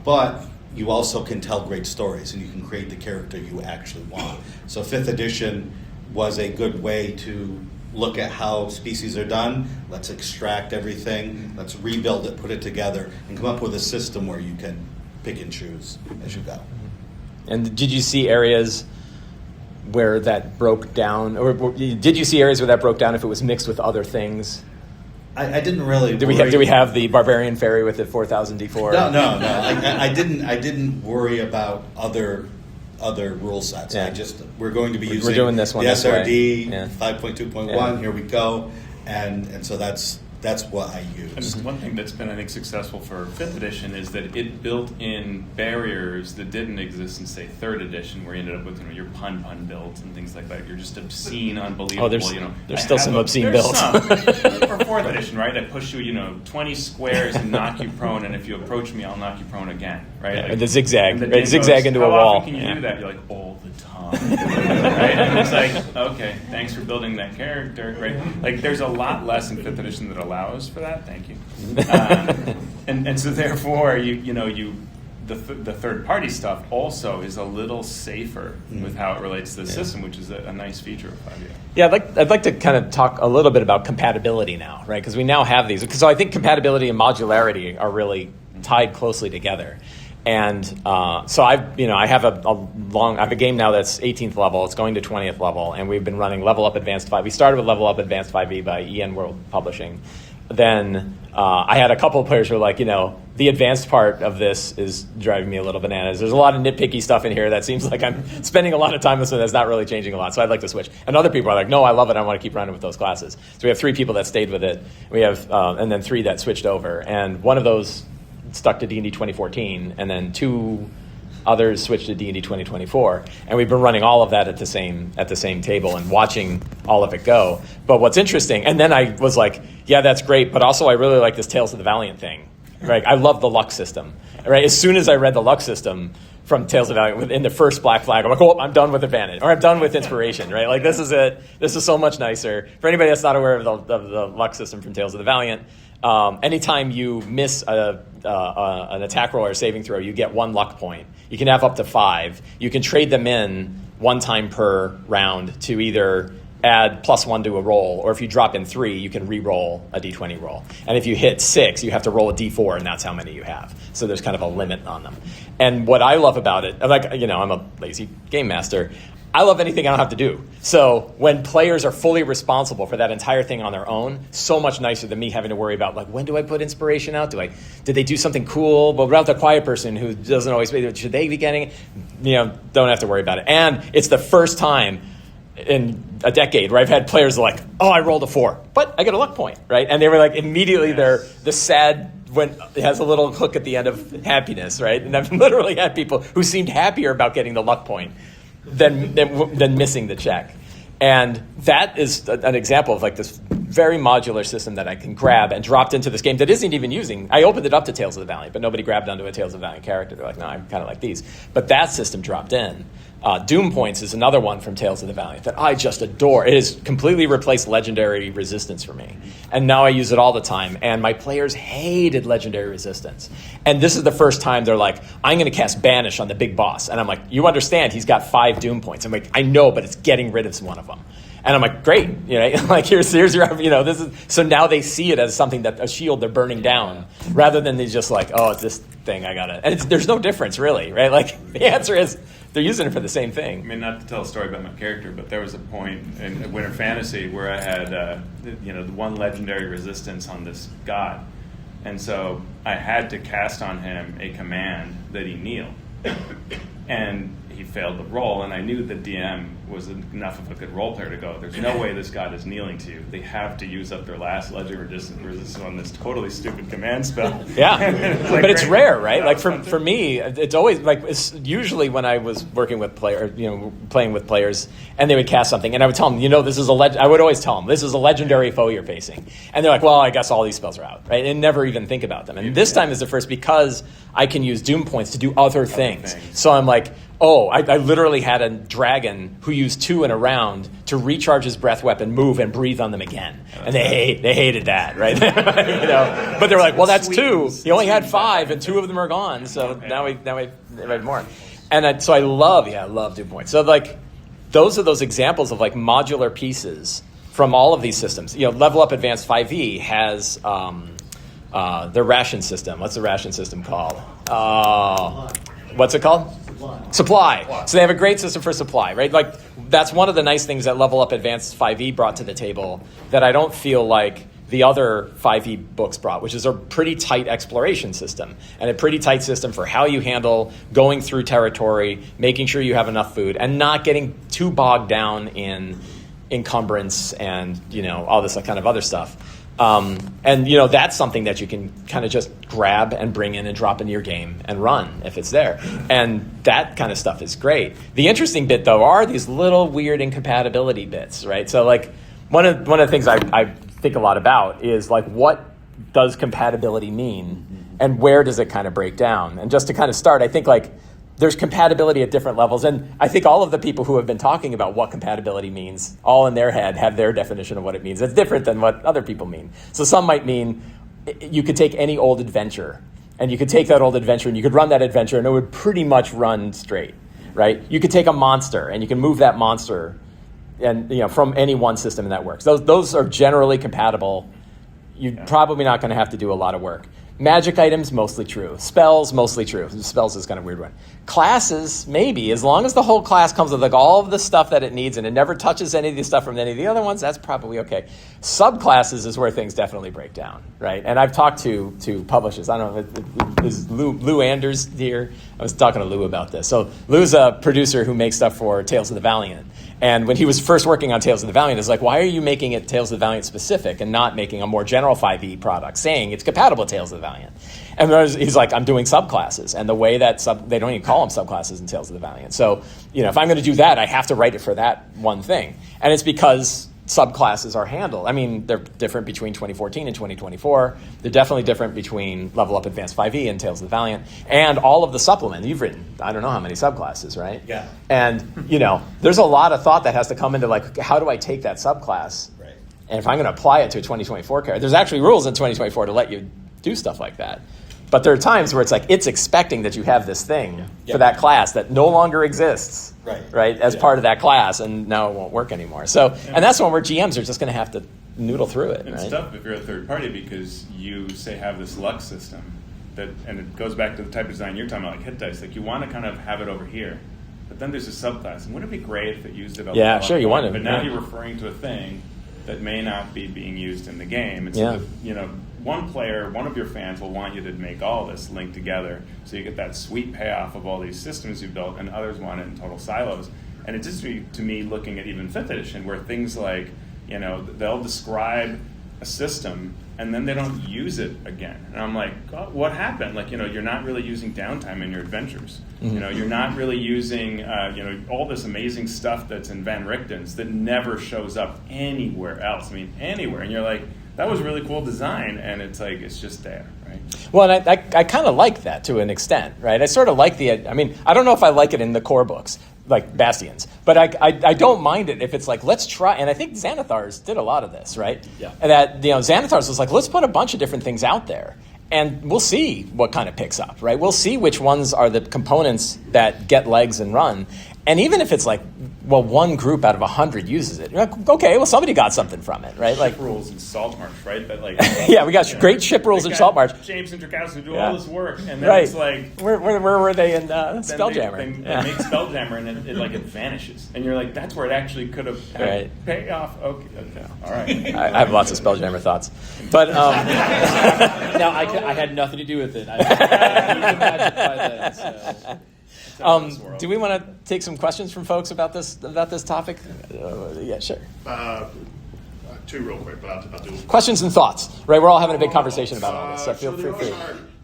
But you also can tell great stories, and you can create the character you actually want. So 5th edition was a good way to look at how species are done. Let's extract everything. Let's rebuild it, put it together, and come up with a system where you can pick and choose as you go. And did you see areas where that broke down, or did you see areas where that broke down if it was mixed with other things? I didn't really. Do we have the barbarian fairy with the 4,000 d4? No. I didn't worry about other rule sets. Yeah. We're going to be using. We're doing this one the this way. SRD 5.2.1. Yeah. Here we go, and so that's what I use. And one thing that's been, I think, successful for 5th edition is that it built in barriers that didn't exist in, say, 3rd edition, where you ended up with your pun builds and things like that. You're just obscene, unbelievable. Oh, there's still some obscene builds. For 4th edition, right? I push you, 20 squares and knock you prone, and if you approach me, I'll knock you prone again, right? And the zigzag, and zigzag into a how wall. Often can you do that? You're like, all the time, right? And it's like, okay, thanks for building that character. Right? Like, there's a lot less in 5th edition that allows for that. Thank you. And so therefore, the third party stuff also is a little safer with how it relates to the system, which is a nice feature of 5e. Yeah, I'd like to kind of talk a little bit about compatibility now, right? Because we now have these. So I think compatibility and modularity are really tied closely together. And so I have a game now that's 18th level. It's going to 20th level, and we've been running Level Up Advanced 5. We started with Level Up Advanced 5e by EN World Publishing. Then I had a couple of players who were like, the advanced part of this is driving me a little bananas. There's a lot of nitpicky stuff in here that seems like I'm spending a lot of time with something that's not really changing a lot. So I'd like to switch. And other people are like, no, I love it. I want to keep running with those classes. So we have 3 people that stayed with it. We have, and then 3 that switched over. And one of those stuck to D&D 2014, and then 2 others switched to D&D 2024, and we've been running all of that at the same table and watching all of it go. But what's interesting, and then I was like, yeah, that's great, but also I really like this Tales of the Valiant thing. Right? I love the luck system. Right? As soon as I read the luck system from Tales of the Valiant in the first Black Flag, I'm like, oh, I'm done with advantage, or I'm done with inspiration. Right? Like, this is it. This is so much nicer. For anybody that's not aware of the luck system from Tales of the Valiant, anytime you miss an attack roll or a saving throw, you get 1 luck point. You can have up to 5. You can trade them in 1 time per round to either add +1 to a roll, or if you drop in 3, you can re-roll a d20 roll. And if you hit 6, you have to roll a d4, and that's how many you have. So there's kind of a limit on them. And what I love about it, like, I'm a lazy game master. I love anything I don't have to do. So when players are fully responsible for that entire thing on their own, so much nicer than me having to worry about, like, when do I put inspiration out? Did they do something cool? But what about the quiet person who doesn't always, should they be getting it? Don't have to worry about it. And it's the first time in a decade where I've had players like, oh, I rolled a 4, but I get a luck point, right? And they were like, immediately the sad, when it has a little hook at the end of happiness, right? And I've literally had people who seemed happier about getting the luck point than missing the check. And that is an example of like this very modular system that I can grab and dropped into this game that isn't even using. I opened it up to Tales of the Valiant, but nobody grabbed onto a Tales of the Valiant character. They're like, no, I'm kind of like these. But that system dropped in. Doom Points is another one from Tales of the Valiant that I just adore. It has completely replaced Legendary Resistance for me. And now I use it all the time. And my players hated Legendary Resistance. And this is the first time they're like, I'm going to cast Banish on the big boss. And I'm like, you understand, he's got 5 Doom Points. I'm like, I know, but it's getting rid of one of them. And I'm like, great, like here's your, this is, so now they see it as something that a shield they're burning down, rather than they just like, oh, it's this thing I gotta, and there's no difference really, right? Like the answer is they're using it for the same thing. I mean, not to tell a story about my character, but there was a point in Winter Fantasy where I had, the 1 legendary resistance on this god, and so I had to cast on him a command that he kneel, and he failed the roll, and I knew the DM was enough of a good role player to go, there's no way this god is kneeling to you. They have to use up their last legendary resistance on this totally stupid command spell. Yeah, but it's rare, right? Like for me, it's always like, it's usually when I was working with playing with players, and they would cast something, and I would tell them, this is I would always tell them, this is a legendary foe you're facing. And they're like, well, I guess all these spells are out, right? And never even think about them. And this time is the first, because I can use Doom Points to do other things. So I'm like, oh, I literally had a dragon who used 2 in a round to recharge his breath weapon, move, and breathe on them again. And they hated that, right? But they were like, well, that's 2. He only had 5, and 2 of them are gone. So now we have more. And so I love Doom Points. So like, those are those examples of like modular pieces from all of these systems. Level Up Advanced 5e has their ration system. What's the ration system called? What's it called? Supply. So they have a great system for supply, right? Like, that's one of the nice things that Level Up Advanced 5e brought to the table that I don't feel like the other 5e books brought, which is a pretty tight exploration system and a pretty tight system for how you handle going through territory, making sure you have enough food, and not getting too bogged down in encumbrance and, all this kind of other stuff. And that's something that you can kind of just grab and bring in and drop into your game and run if it's there. And that kind of stuff is great. The interesting bit, though, are these little weird incompatibility bits, right? So, like, one of the things I think a lot about is, like, what does compatibility mean and where does it kind of break down? And just to kind of start, I think, like, there's compatibility at different levels. And I think all of the people who have been talking about what compatibility means, all in their head have their definition of what it means. It's different than what other people mean. So some might mean you could take any old adventure, and you could take that old adventure and you could run that adventure and it would pretty much run straight, right? You could take a monster and you can move that monster and from any one system and that works. Those are generally compatible. You're probably not going to have to do a lot of work. Magic items, mostly true. Spells, mostly true. Spells is kind of a weird one. Classes, maybe. As long as the whole class comes with all of the stuff that it needs and it never touches any of the stuff from any of the other ones, that's probably okay. Subclasses is where things definitely break down, right? And I've talked to publishers. I don't know, is Lou Anders here? I was talking to Lou about this. So Lou's a producer who makes stuff for Tales of the Valiant. And when he was first working on Tales of the Valiant, it's like, why are you making it Tales of the Valiant specific and not making a more general 5e product, saying it's compatible with Tales of the Valiant? And he's like, I'm doing subclasses. And the way that they don't even call them subclasses in Tales of the Valiant. So, if I'm going to do that, I have to write it for that one thing. And it's because subclasses are handled. I mean, they're different between 2014 and 2024. They're definitely different between Level Up Advanced 5e and Tales of the Valiant. And all of the supplement. You've written, I don't know how many subclasses, right? Yeah. And, there's a lot of thought that has to come into, like, how do I take that subclass? Right. And if I'm going to apply it to a 2024 character, there's actually rules in 2024 to let you do stuff like that. But there are times where it's like, it's expecting that you have this thing for that class that no longer exists, right, as part of that class, and now it won't work anymore. So, and that's one where GMs are just going to have to noodle through it. It's tough if you're a third party because you, say, have this luck system, and it goes back to the type of design you're talking about, like hit dice. Like, you want to kind of have it over here, but then there's a subclass. And wouldn't it be great if it used it? Yeah, sure, you want to. But now you're referring to a thing that may not be being used in the game. And so one player, one of your fans will want you to make all this link together so you get that sweet payoff of all these systems you've built, and others want it in total silos. And it's just to me looking at even 5th edition where things like, they'll describe a system and then they don't use it again. And I'm like, oh, what happened? Like, you're not really using downtime in your adventures. Mm-hmm. You're not really using, all this amazing stuff that's in Van Richten's that never shows up anywhere else. I mean, anywhere. And you're like, that was really cool design, and it's like, it's just there, right? Well, and I kind of like that to an extent, right? I sort of like I don't know if I like it in the core books, like Bastions, but I don't mind it if it's like, let's try, and I think Xanathar's did a lot of this, right? Yeah. And that, Xanathar's was like, let's put a bunch of different things out there, and we'll see what kind of picks up, right? We'll see which ones are the components that get legs and run. And even if it's like, well, one group out of 100 uses it, you're like, okay, well, somebody got something from it, right? Like ship rules in Saltmarsh, right? But like, yeah, we got great ship rules in Saltmarsh. James and Drakowski do all this work, and then right. It's like, where were they in Spelljammer? They make Spelljammer, and it vanishes, and you're like, that's where it actually could have paid off. Okay, all right. I have lots of Spelljammer thoughts, but no, I had nothing to do with it. I was magic by then, so. Do we want to take some questions from folks about this topic? Yeah, sure. Two real quick, but I'll do questions and thoughts. Right, we're all having a big conversation about all this, so feel free.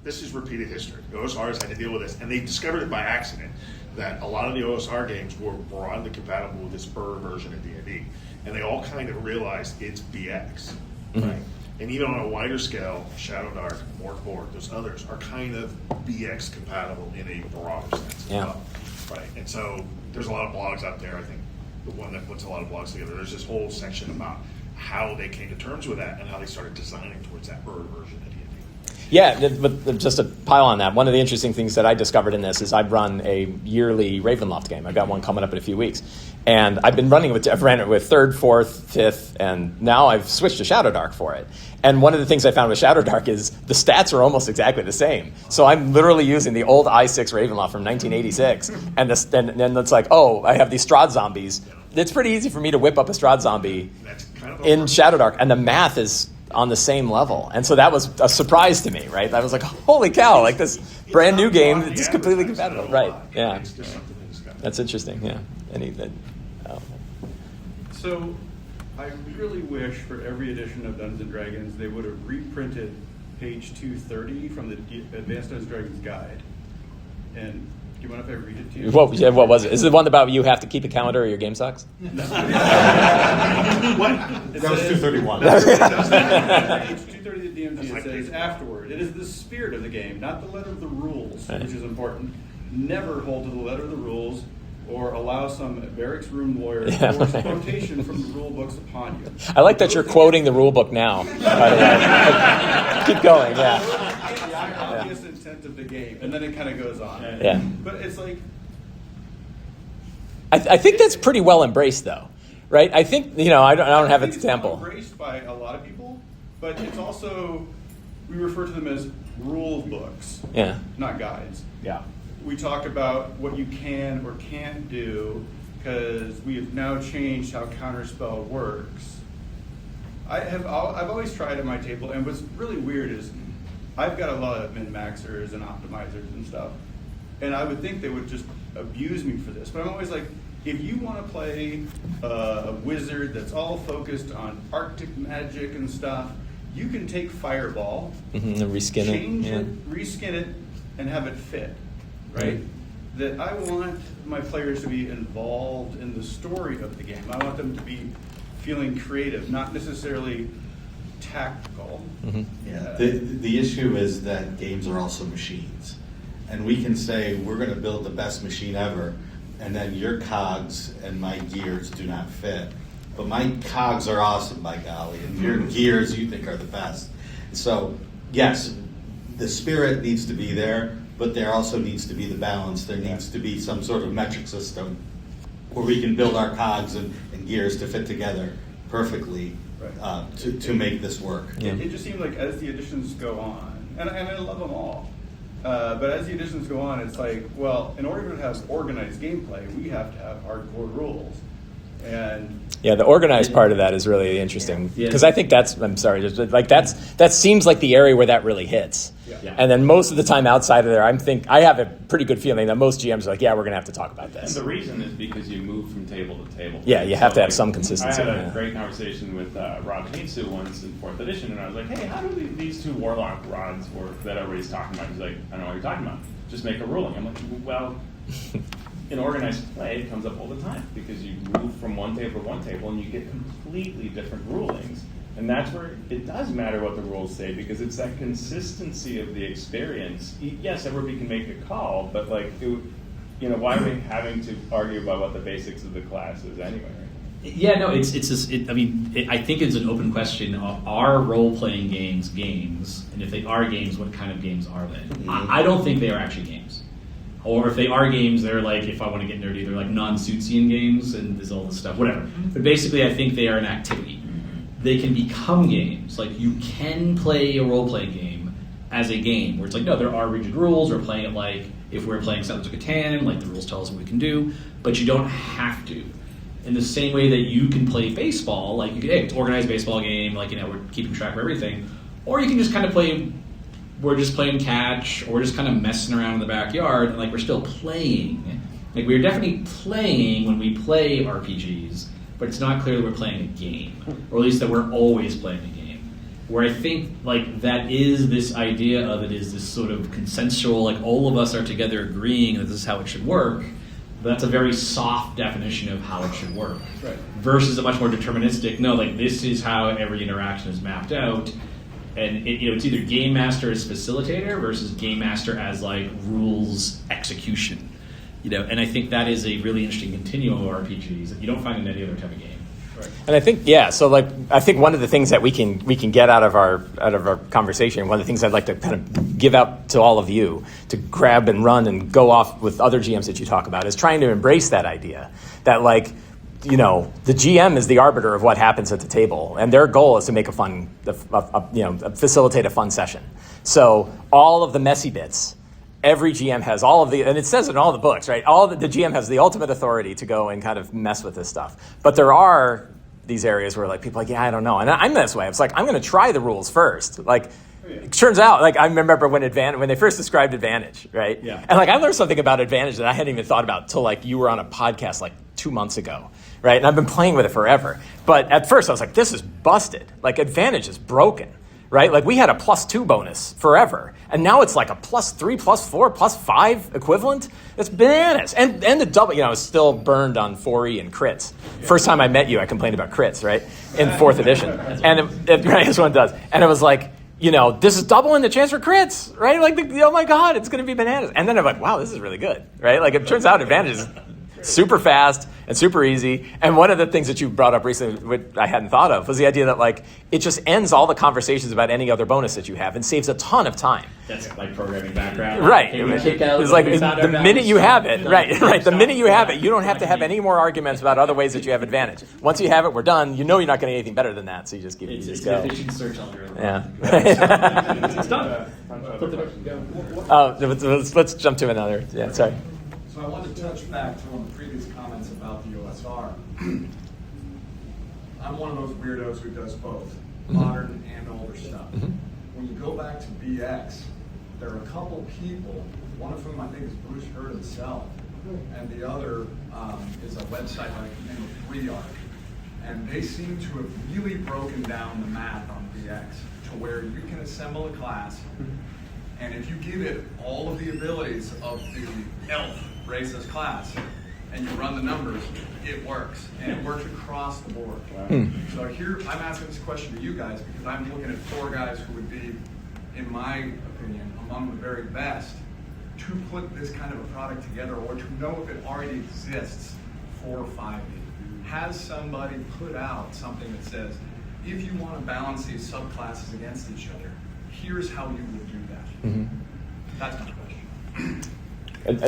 This is repeated history. The OSRs had to deal with this, and they discovered it by accident that a lot of the OSR games were broadly compatible with this version of D&D, and they all kind of realized it's BX, right? And even on a wider scale, Shadow Dark, Morkborg, those others are kind of BX compatible in a broader sense as well, right? And so there's a lot of blogs out there. I think the one that puts a lot of blogs together, there's this whole section about how they came to terms with that and how they started designing towards that version of D&D. Yeah, but just to pile on that, one of the interesting things that I discovered in this is I run a yearly Ravenloft game. I've got one coming up in a few weeks. And I've ran it with 3rd, 4th, 5th, and now I've switched to Shadow Dark for it. And one of the things I found with Shadow Dark is the stats are almost exactly the same. So I'm literally using the old i6 Ravenloft from 1986. And then it's like, oh, I have these Strahd zombies. It's pretty easy for me to whip up a Strahd zombie in Shadow Dark. And the math is on the same level. And so that was a surprise to me, right? I was like, holy cow, like this brand new game, it's just completely compatible. Right, yeah. That's interesting, yeah. So I really wish for every edition of Dungeons & Dragons they would have reprinted page 230 from the Advanced Dungeons & Dragons guide. And do you mind if I read it to you? What was it? Is it the one about you have to keep a calendar or your game sucks? What? That was 231. Page 230 of the DMG, it says, afterward, it is the spirit of the game, not the letter of the rules, which is important, never hold to the letter of the rules or allow some barracks room lawyer to Yeah. force quotation from the rule books upon you. I like that you're quoting the rule book now, by the way. Keep going, yeah. The obvious intent of the game, and then it kind of goes on. Yeah. But it's like, I think that's pretty well embraced, though, right? I think, I don't have an example. It's embraced by a lot of people, but it's also, we refer to them as rule books, Yeah. not guides. Yeah. We talk about what you can or can't do because we have now changed how counterspell works. I've always tried at my table, and what's really weird is I've got a lot of min-maxers and optimizers and stuff, and I would think they would just abuse me for this, but I'm always like, if you want to play a wizard that's all focused on Arctic magic and stuff, you can take Fireball, And reskin it. change Yeah. it, reskin it, and have it fit, right? That I want my players to be involved in the story of the game. I want them to be feeling creative, not necessarily tactical. Yeah. The issue is that games are also machines. And we can say, we're going to build the best machine ever, and then your cogs and my gears do not fit. But my cogs are awesome, by golly, and your gears you think are the best. So, yes, the spirit needs to be there, but there also needs to be the balance. There needs to be some sort of metric system where we can build our cogs and gears to fit together perfectly to make this work. Yeah. It just seems like as the editions go on, and I love them all, but as the editions go on, it's like, well, in order to have organized gameplay, we have to have hardcore rules. And Yeah, the organized part of that is really interesting because I think that seems like the area where that really hits. Yeah. And then most of the time outside of there, I have a pretty good feeling that most GMs are like, yeah, we're going to have to talk about And this. the reason is because you move from table to table. Yeah, you have to have like, some consistency, I had a yeah. great conversation with Rob Hitsu once in 4th edition, and I was like, hey, how do these two Warlock rods work that everybody's talking about? He's like, I don't know what you're talking about. Just make a ruling. I'm like, well, in organized play, it comes up all the time because you move from one table to one table and you get completely different rulings. And that's where it does matter what the rules say because it's that consistency of the experience. Yes, everybody can make a call, but why are we having to argue about what the basics of the class is anyway? Yeah, no, I think it's an open question. Are role-playing games? And if they are games, what kind of games are they? I don't think they are actually games. Or if they are games, they're like, if I want to get nerdy, they're like non-Suitsian games and there's all this stuff, whatever. But basically, I think they are an activity. They can become games. Like, you can play a role-playing game as a game, where it's like, no, there are rigid rules. We're playing it like if we're playing Settlers of Catan, like the rules tell us what we can do, but you don't have to. In the same way that you can play baseball, like you can, hey, it's an organized baseball game, like, we're keeping track of everything, or you can just kind of play, we're just playing catch, or we're just kind of messing around in the backyard, and like we're still playing. Like, we're definitely playing when we play RPGs, but it's not clear that we're playing a game, or at least that we're always playing a game. Where I think like that is this idea of it is this sort of consensual, like all of us are together agreeing that this is how it should work. But that's a very soft definition of how it should work. Right. Versus a much more deterministic, no, like this is how every interaction is mapped out. And it's either game master as facilitator versus game master as like rules execution. And I think that is a really interesting continuum of RPGs that you don't find in any other type of game. right. And I think, I think one of the things that we can get out of our conversation, one of the things I'd like to kind of give out to all of you to grab and run and go off with other GMs that you talk about is trying to embrace that idea that the GM is the arbiter of what happens at the table, and their goal is to make facilitate a fun session. So all of the messy bits, every GM has all of and it says in all the books, right? The GM has the ultimate authority to go and kind of mess with this stuff. But there are these areas where people are like, yeah, I don't know. And I'm this way. It's like, I'm going to try the rules first. It turns out, I remember when they first described Advantage, right? Yeah. And I learned something about Advantage that I hadn't even thought about till you were on a podcast 2 months ago, right? And I've been playing with it forever. But at first I was like, this is busted. Advantage is broken, right? We had a +2 bonus forever. And now it's a +3, +4, +5 equivalent. It's bananas. And the double, I was still burned on 4E and crits. First time I met you, I complained about crits, right? In 4th edition. And right, as one does. And it was this is doubling the chance for crits, right? Like, oh my God, it's going to be bananas. And then I'm like, wow, this is really good, right? Like, it turns out Advantage is super fast and super easy. And one of the things that you brought up recently, which I hadn't thought of, was the idea that like it just ends all the conversations about any other bonus that you have and saves a ton of time. That's like programming background. Right. Hey, we kick out It's like when we found the our minute balance. you have it, right. The minute you have it, you don't have to have any more arguments about other ways that you have advantage. Once you have it, we're done. You know you're not going to get anything better than that, so you just It's go. an efficient search algorithm. Yeah. It's done. Flip it up, go. Let's jump to another. Yeah, sorry. So I wanted to touch back to one of the previous comments about the OSR. I'm one of those weirdos who does both, modern and older stuff. When you go back to BX, there are a couple people, one of whom I think is Bruce Hurd himself, and the other is a website by the name of FreeArt. And they seem to have really broken down the math on BX to where you can assemble a class, and if you give it all of the abilities of the elf racist class, and you run the numbers, it works. And it works across the board. So here, I'm asking this question to you guys because I'm looking at 4 guys who would be, in my opinion, among the very best to put this kind of a product together or to know if it already exists for 5e. Has somebody put out something that says, if you want to balance these subclasses against each other, here's how you would do that? That's my question.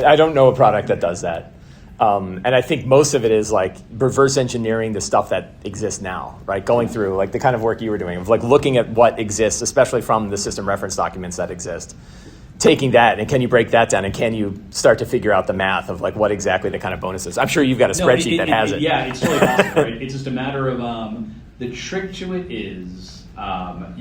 I don't know a product that does that. And I think most of it is like reverse engineering the stuff that exists now, right? Going through like the kind of work you were doing of like looking at what exists, especially from the system reference documents that exist. Taking that and can you break that down and can you start to figure out the math of like what exactly the kind of bonus is? I'm sure you've got a spreadsheet that has it. Yeah, it's totally possible, right? It's just a matter of the trick to it is so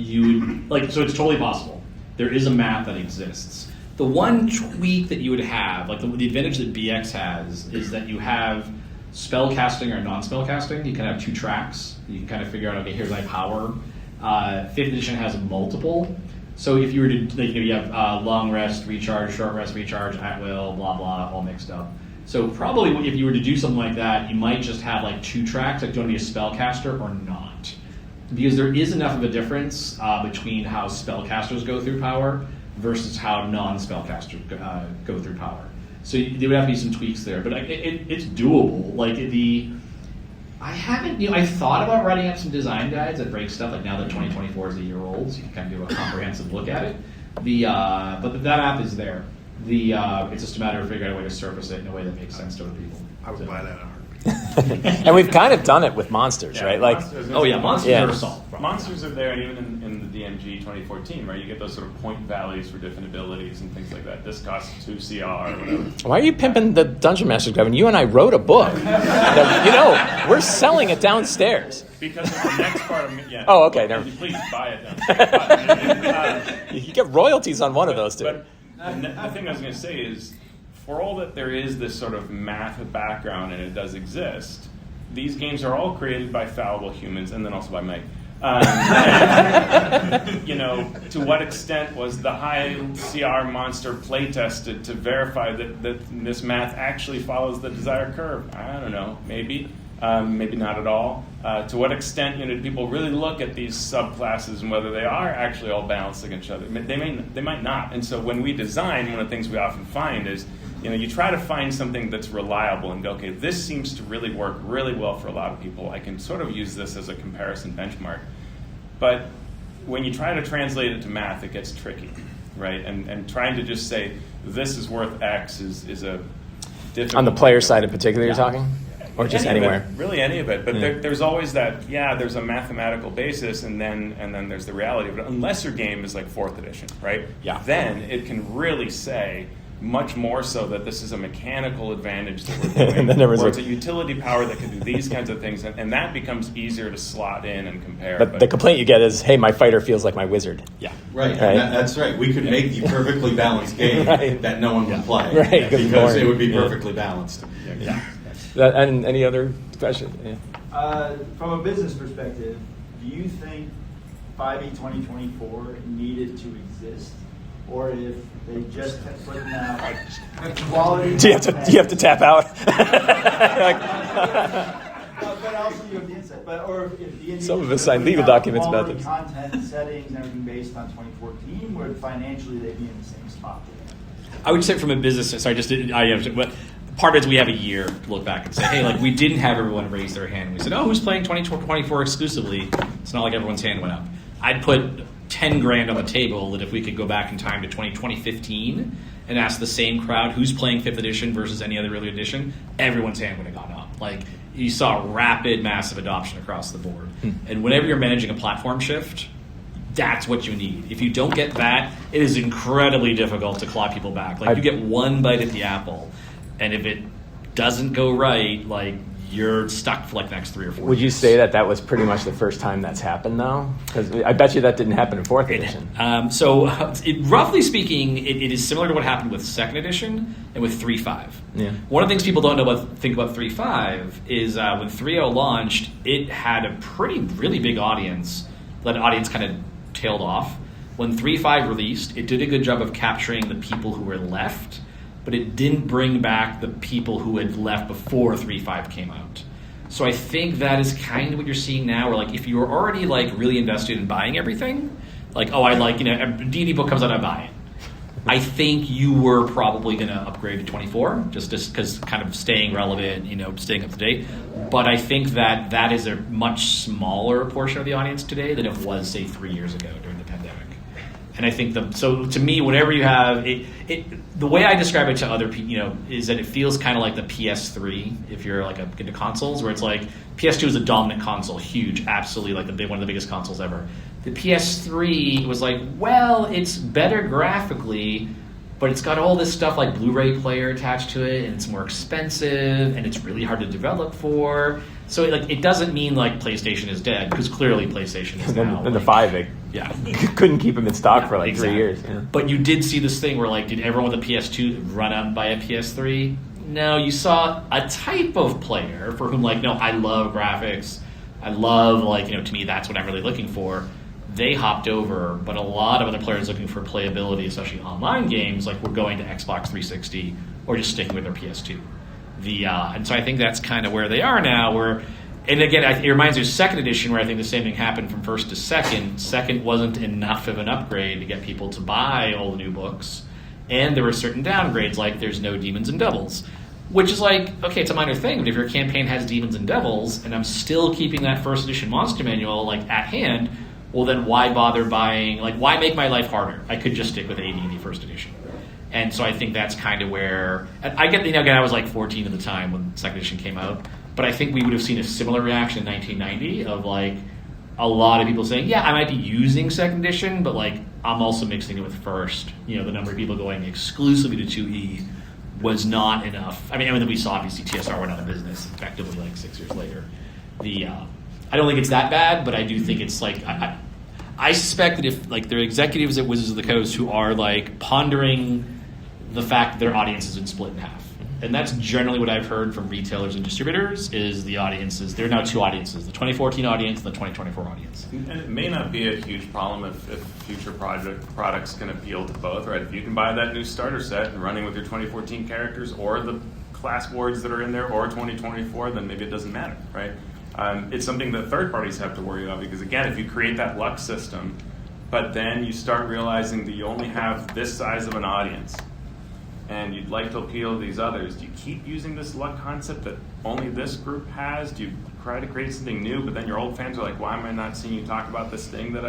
it's totally possible. There is a math that exists. The one tweak that you would have, like the advantage that BX has, is that you have spell casting or non-spell casting. You can have 2 tracks. You can kind of figure out, okay, here's my power. 5th edition has multiple. So if you were to, you have long rest, recharge, short rest, recharge, at will, blah, blah, all mixed up. So probably if you were to do something like that, you might just have like 2 tracks, like do you want to be a spellcaster or not? Because there is enough of a difference between how spellcasters go through power versus how non-spellcasters go through power. So there would have to be some tweaks there, but it's doable. Like I haven't, I thought about writing up some design guides that break stuff. Like now that 2024 is a year old, so you can kind of do a comprehensive look at it. But that app is there. It's just a matter of figuring out a way to surface it in a way that makes sense to other people. I would buy that art. And we've kind of done it with monsters, right? Like, monsters Yeah. are a solid problem. Monsters are there, and even in the DMG 2014, right? You get those sort of point values for different abilities and things like that. This costs 2 CR or whatever. why are you pimping the Dungeon Master's Guide when you and I wrote a book? We're selling it downstairs. Because of the next part of yeah. Oh, okay, never- Please buy it then. You get royalties on one of those two. But the thing I was going to say is, for all that there is this sort of math background and it does exist, these games are all created by fallible humans and then also by Mike. To what extent was the high CR monster play tested to verify that this math actually follows the desired curve? I don't know, maybe. Maybe not at all. To what extent, do people really look at these subclasses and whether they are actually all balanced against each other? They might not. And so when we design, one of the things we often find is, you try to find something that's reliable and go, okay, this seems to really work really well for a lot of people. I can sort of use this as a comparison benchmark. But when you try to translate it to math, it gets tricky, right? And trying to just say this is worth X is a difficult. On the player side in particular, you're talking? Or just anywhere? Really any of it. But there's always that, there's a mathematical basis and then there's the reality of it. Unless your game is like 4th edition, right? Yeah. Then it can really say much more so that this is a mechanical advantage that we're doing, And then there was or a- it's a utility power that can do these kinds of things, and that becomes easier to slot in and compare. But the complaint you get is, hey, my fighter feels like my wizard. Yeah. Right, Right. and that's right. We could make the perfectly balanced game Right. that no one would play. Right, good Because lord. it would be Yeah. perfectly balanced. Yeah. And any other question? Yeah. From a business perspective, do you think 5e 2024 needed to exist? Or if they just kept putting out quality... Do you have to tap out? But also you have the insight. But or if D&D, Some of us signed legal documents about this. Content, settings, and everything based on 2014, would financially they be in the same spot? I would say from a business. Sorry, but part of it is we have a year to look back and say, hey, like we didn't have everyone raise their hand. We said, oh, who's playing 2024 exclusively? It's not like everyone's hand went up. I'd put $10,000 on the table that if we could go back in time to 2015 and ask the same crowd who's playing 5th edition versus any other early edition, everyone's hand would have gone up. Like you saw rapid, massive adoption across the board. And whenever you're managing a platform shift, that's what you need. If you don't get that, it is incredibly difficult to claw people back. Like you get one bite at the apple, and if it doesn't go right, like you're stuck for like the next 3 or 4 Would you years. say that was pretty much the first time that's happened, though? Because I bet you that didn't happen in 4th edition. Roughly speaking, it is similar to what happened with 2nd edition and with 3.5. Yeah. One of the things people don't think about 3.5 is when 3.0 launched, it had a really big audience. That audience kind of tailed off. When 3.5 released, it did a good job of capturing the people who were left, but it didn't bring back the people who had left before 3.5 came out. So I think that is kind of what you're seeing now, where like if you were already like really invested in buying everything, like I like a D&D book comes out, I buy it. I think you were probably going to upgrade to 24 just because kind of staying relevant, staying up to date. But I think that is a much smaller portion of the audience today than it was, say, 3 years ago during the pandemic. And I think so to me, whenever you have the way I describe it to other people, is that it feels kind of like the PS3 if you're like into consoles, where it's like PS2 is a dominant console, huge, absolutely like one of the biggest consoles ever. The PS3 was like, well, it's better graphically, but it's got all this stuff like Blu-ray player attached to it, and it's more expensive, and it's really hard to develop for. So it doesn't mean like PlayStation is dead, because clearly PlayStation is now. And the 5, they couldn't keep them in stock for like 3 years. Yeah. But you did see this thing where like, did everyone with a PS2 run up and buy a PS3? No, you saw a type of player for whom like, no, I love graphics. I love to me, that's what I'm really looking for. They hopped over, but a lot of other players looking for playability, especially online games, like were going to Xbox 360 or just sticking with their PS2. And so I think that's kind of where they are now. And again, it reminds me of 2nd edition, where I think the same thing happened from 1st to 2nd. 2nd wasn't enough of an upgrade to get people to buy all the new books, and there were certain downgrades, like there's no demons and devils, which is like, okay, it's a minor thing, but if your campaign has demons and devils, and I'm still keeping that 1st edition monster manual like at hand, well then why bother buying, like why make my life harder? I could just stick with AD&D 1st edition. And so I think that's kind of where, and I get, again, I was like 14 at the time when 2nd edition came out, but I think we would have seen a similar reaction in 1990 of like a lot of people saying, yeah, I might be using 2nd edition, but like I'm also mixing it with 1st. The number of people going exclusively to 2E was not enough. I mean, we saw obviously TSR went out of business effectively like 6 years later. I don't think it's that bad, but I do think it's like, I suspect that if like there are executives at Wizards of the Coast who are like pondering the fact that their audience has been split in half. And that's generally what I've heard from retailers and distributors is the audiences. There are now 2 audiences, the 2014 audience and the 2024 audience. And it may not be a huge problem if future products can appeal to both, right? If you can buy that new starter set and running with your 2014 characters or the class boards that are in there or 2024, then maybe it doesn't matter, right? It's something that third parties have to worry about because, again, if you create that luck system, but then you start realizing that you only have this size of an audience and you'd like to appeal to these others, do you keep using this luck concept that only this group has? Do you try to create something new, but then your old fans are like, why am I not seeing you talk about this thing that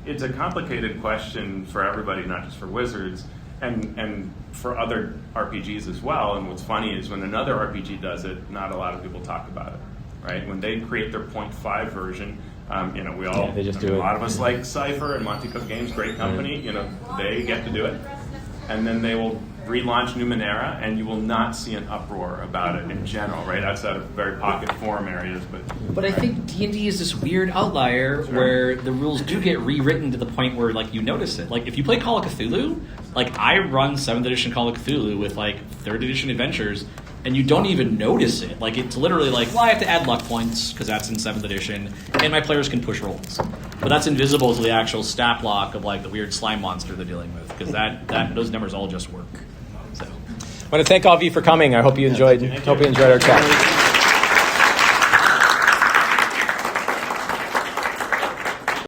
it's a complicated question for everybody, not just for Wizards, and for other RPGs as well. And what's funny is when another RPG does it, not a lot of people talk about it. Right? When they create their 0.5 version, we all, they just do a it. lot of us like Cypher and Monte Cook Games, great company, they get to do it. And then they will relaunch Numenera, and you will not see an uproar about it in general, right? Outside of very pocket forum areas. But I think D&D is this weird outlier where the rules do get rewritten to the point where like you notice it. Like if you play Call of Cthulhu, like I run 7th edition Call of Cthulhu with like 3rd edition adventures, and you don't even notice it. Like it's literally like, well, I have to add luck points because that's in 7th edition, and my players can push rolls. But that's invisible to the actual stat block of like the weird slime monster they're dealing with, because that those numbers all just work. So I want to thank all of you for coming. I hope you enjoyed our chat.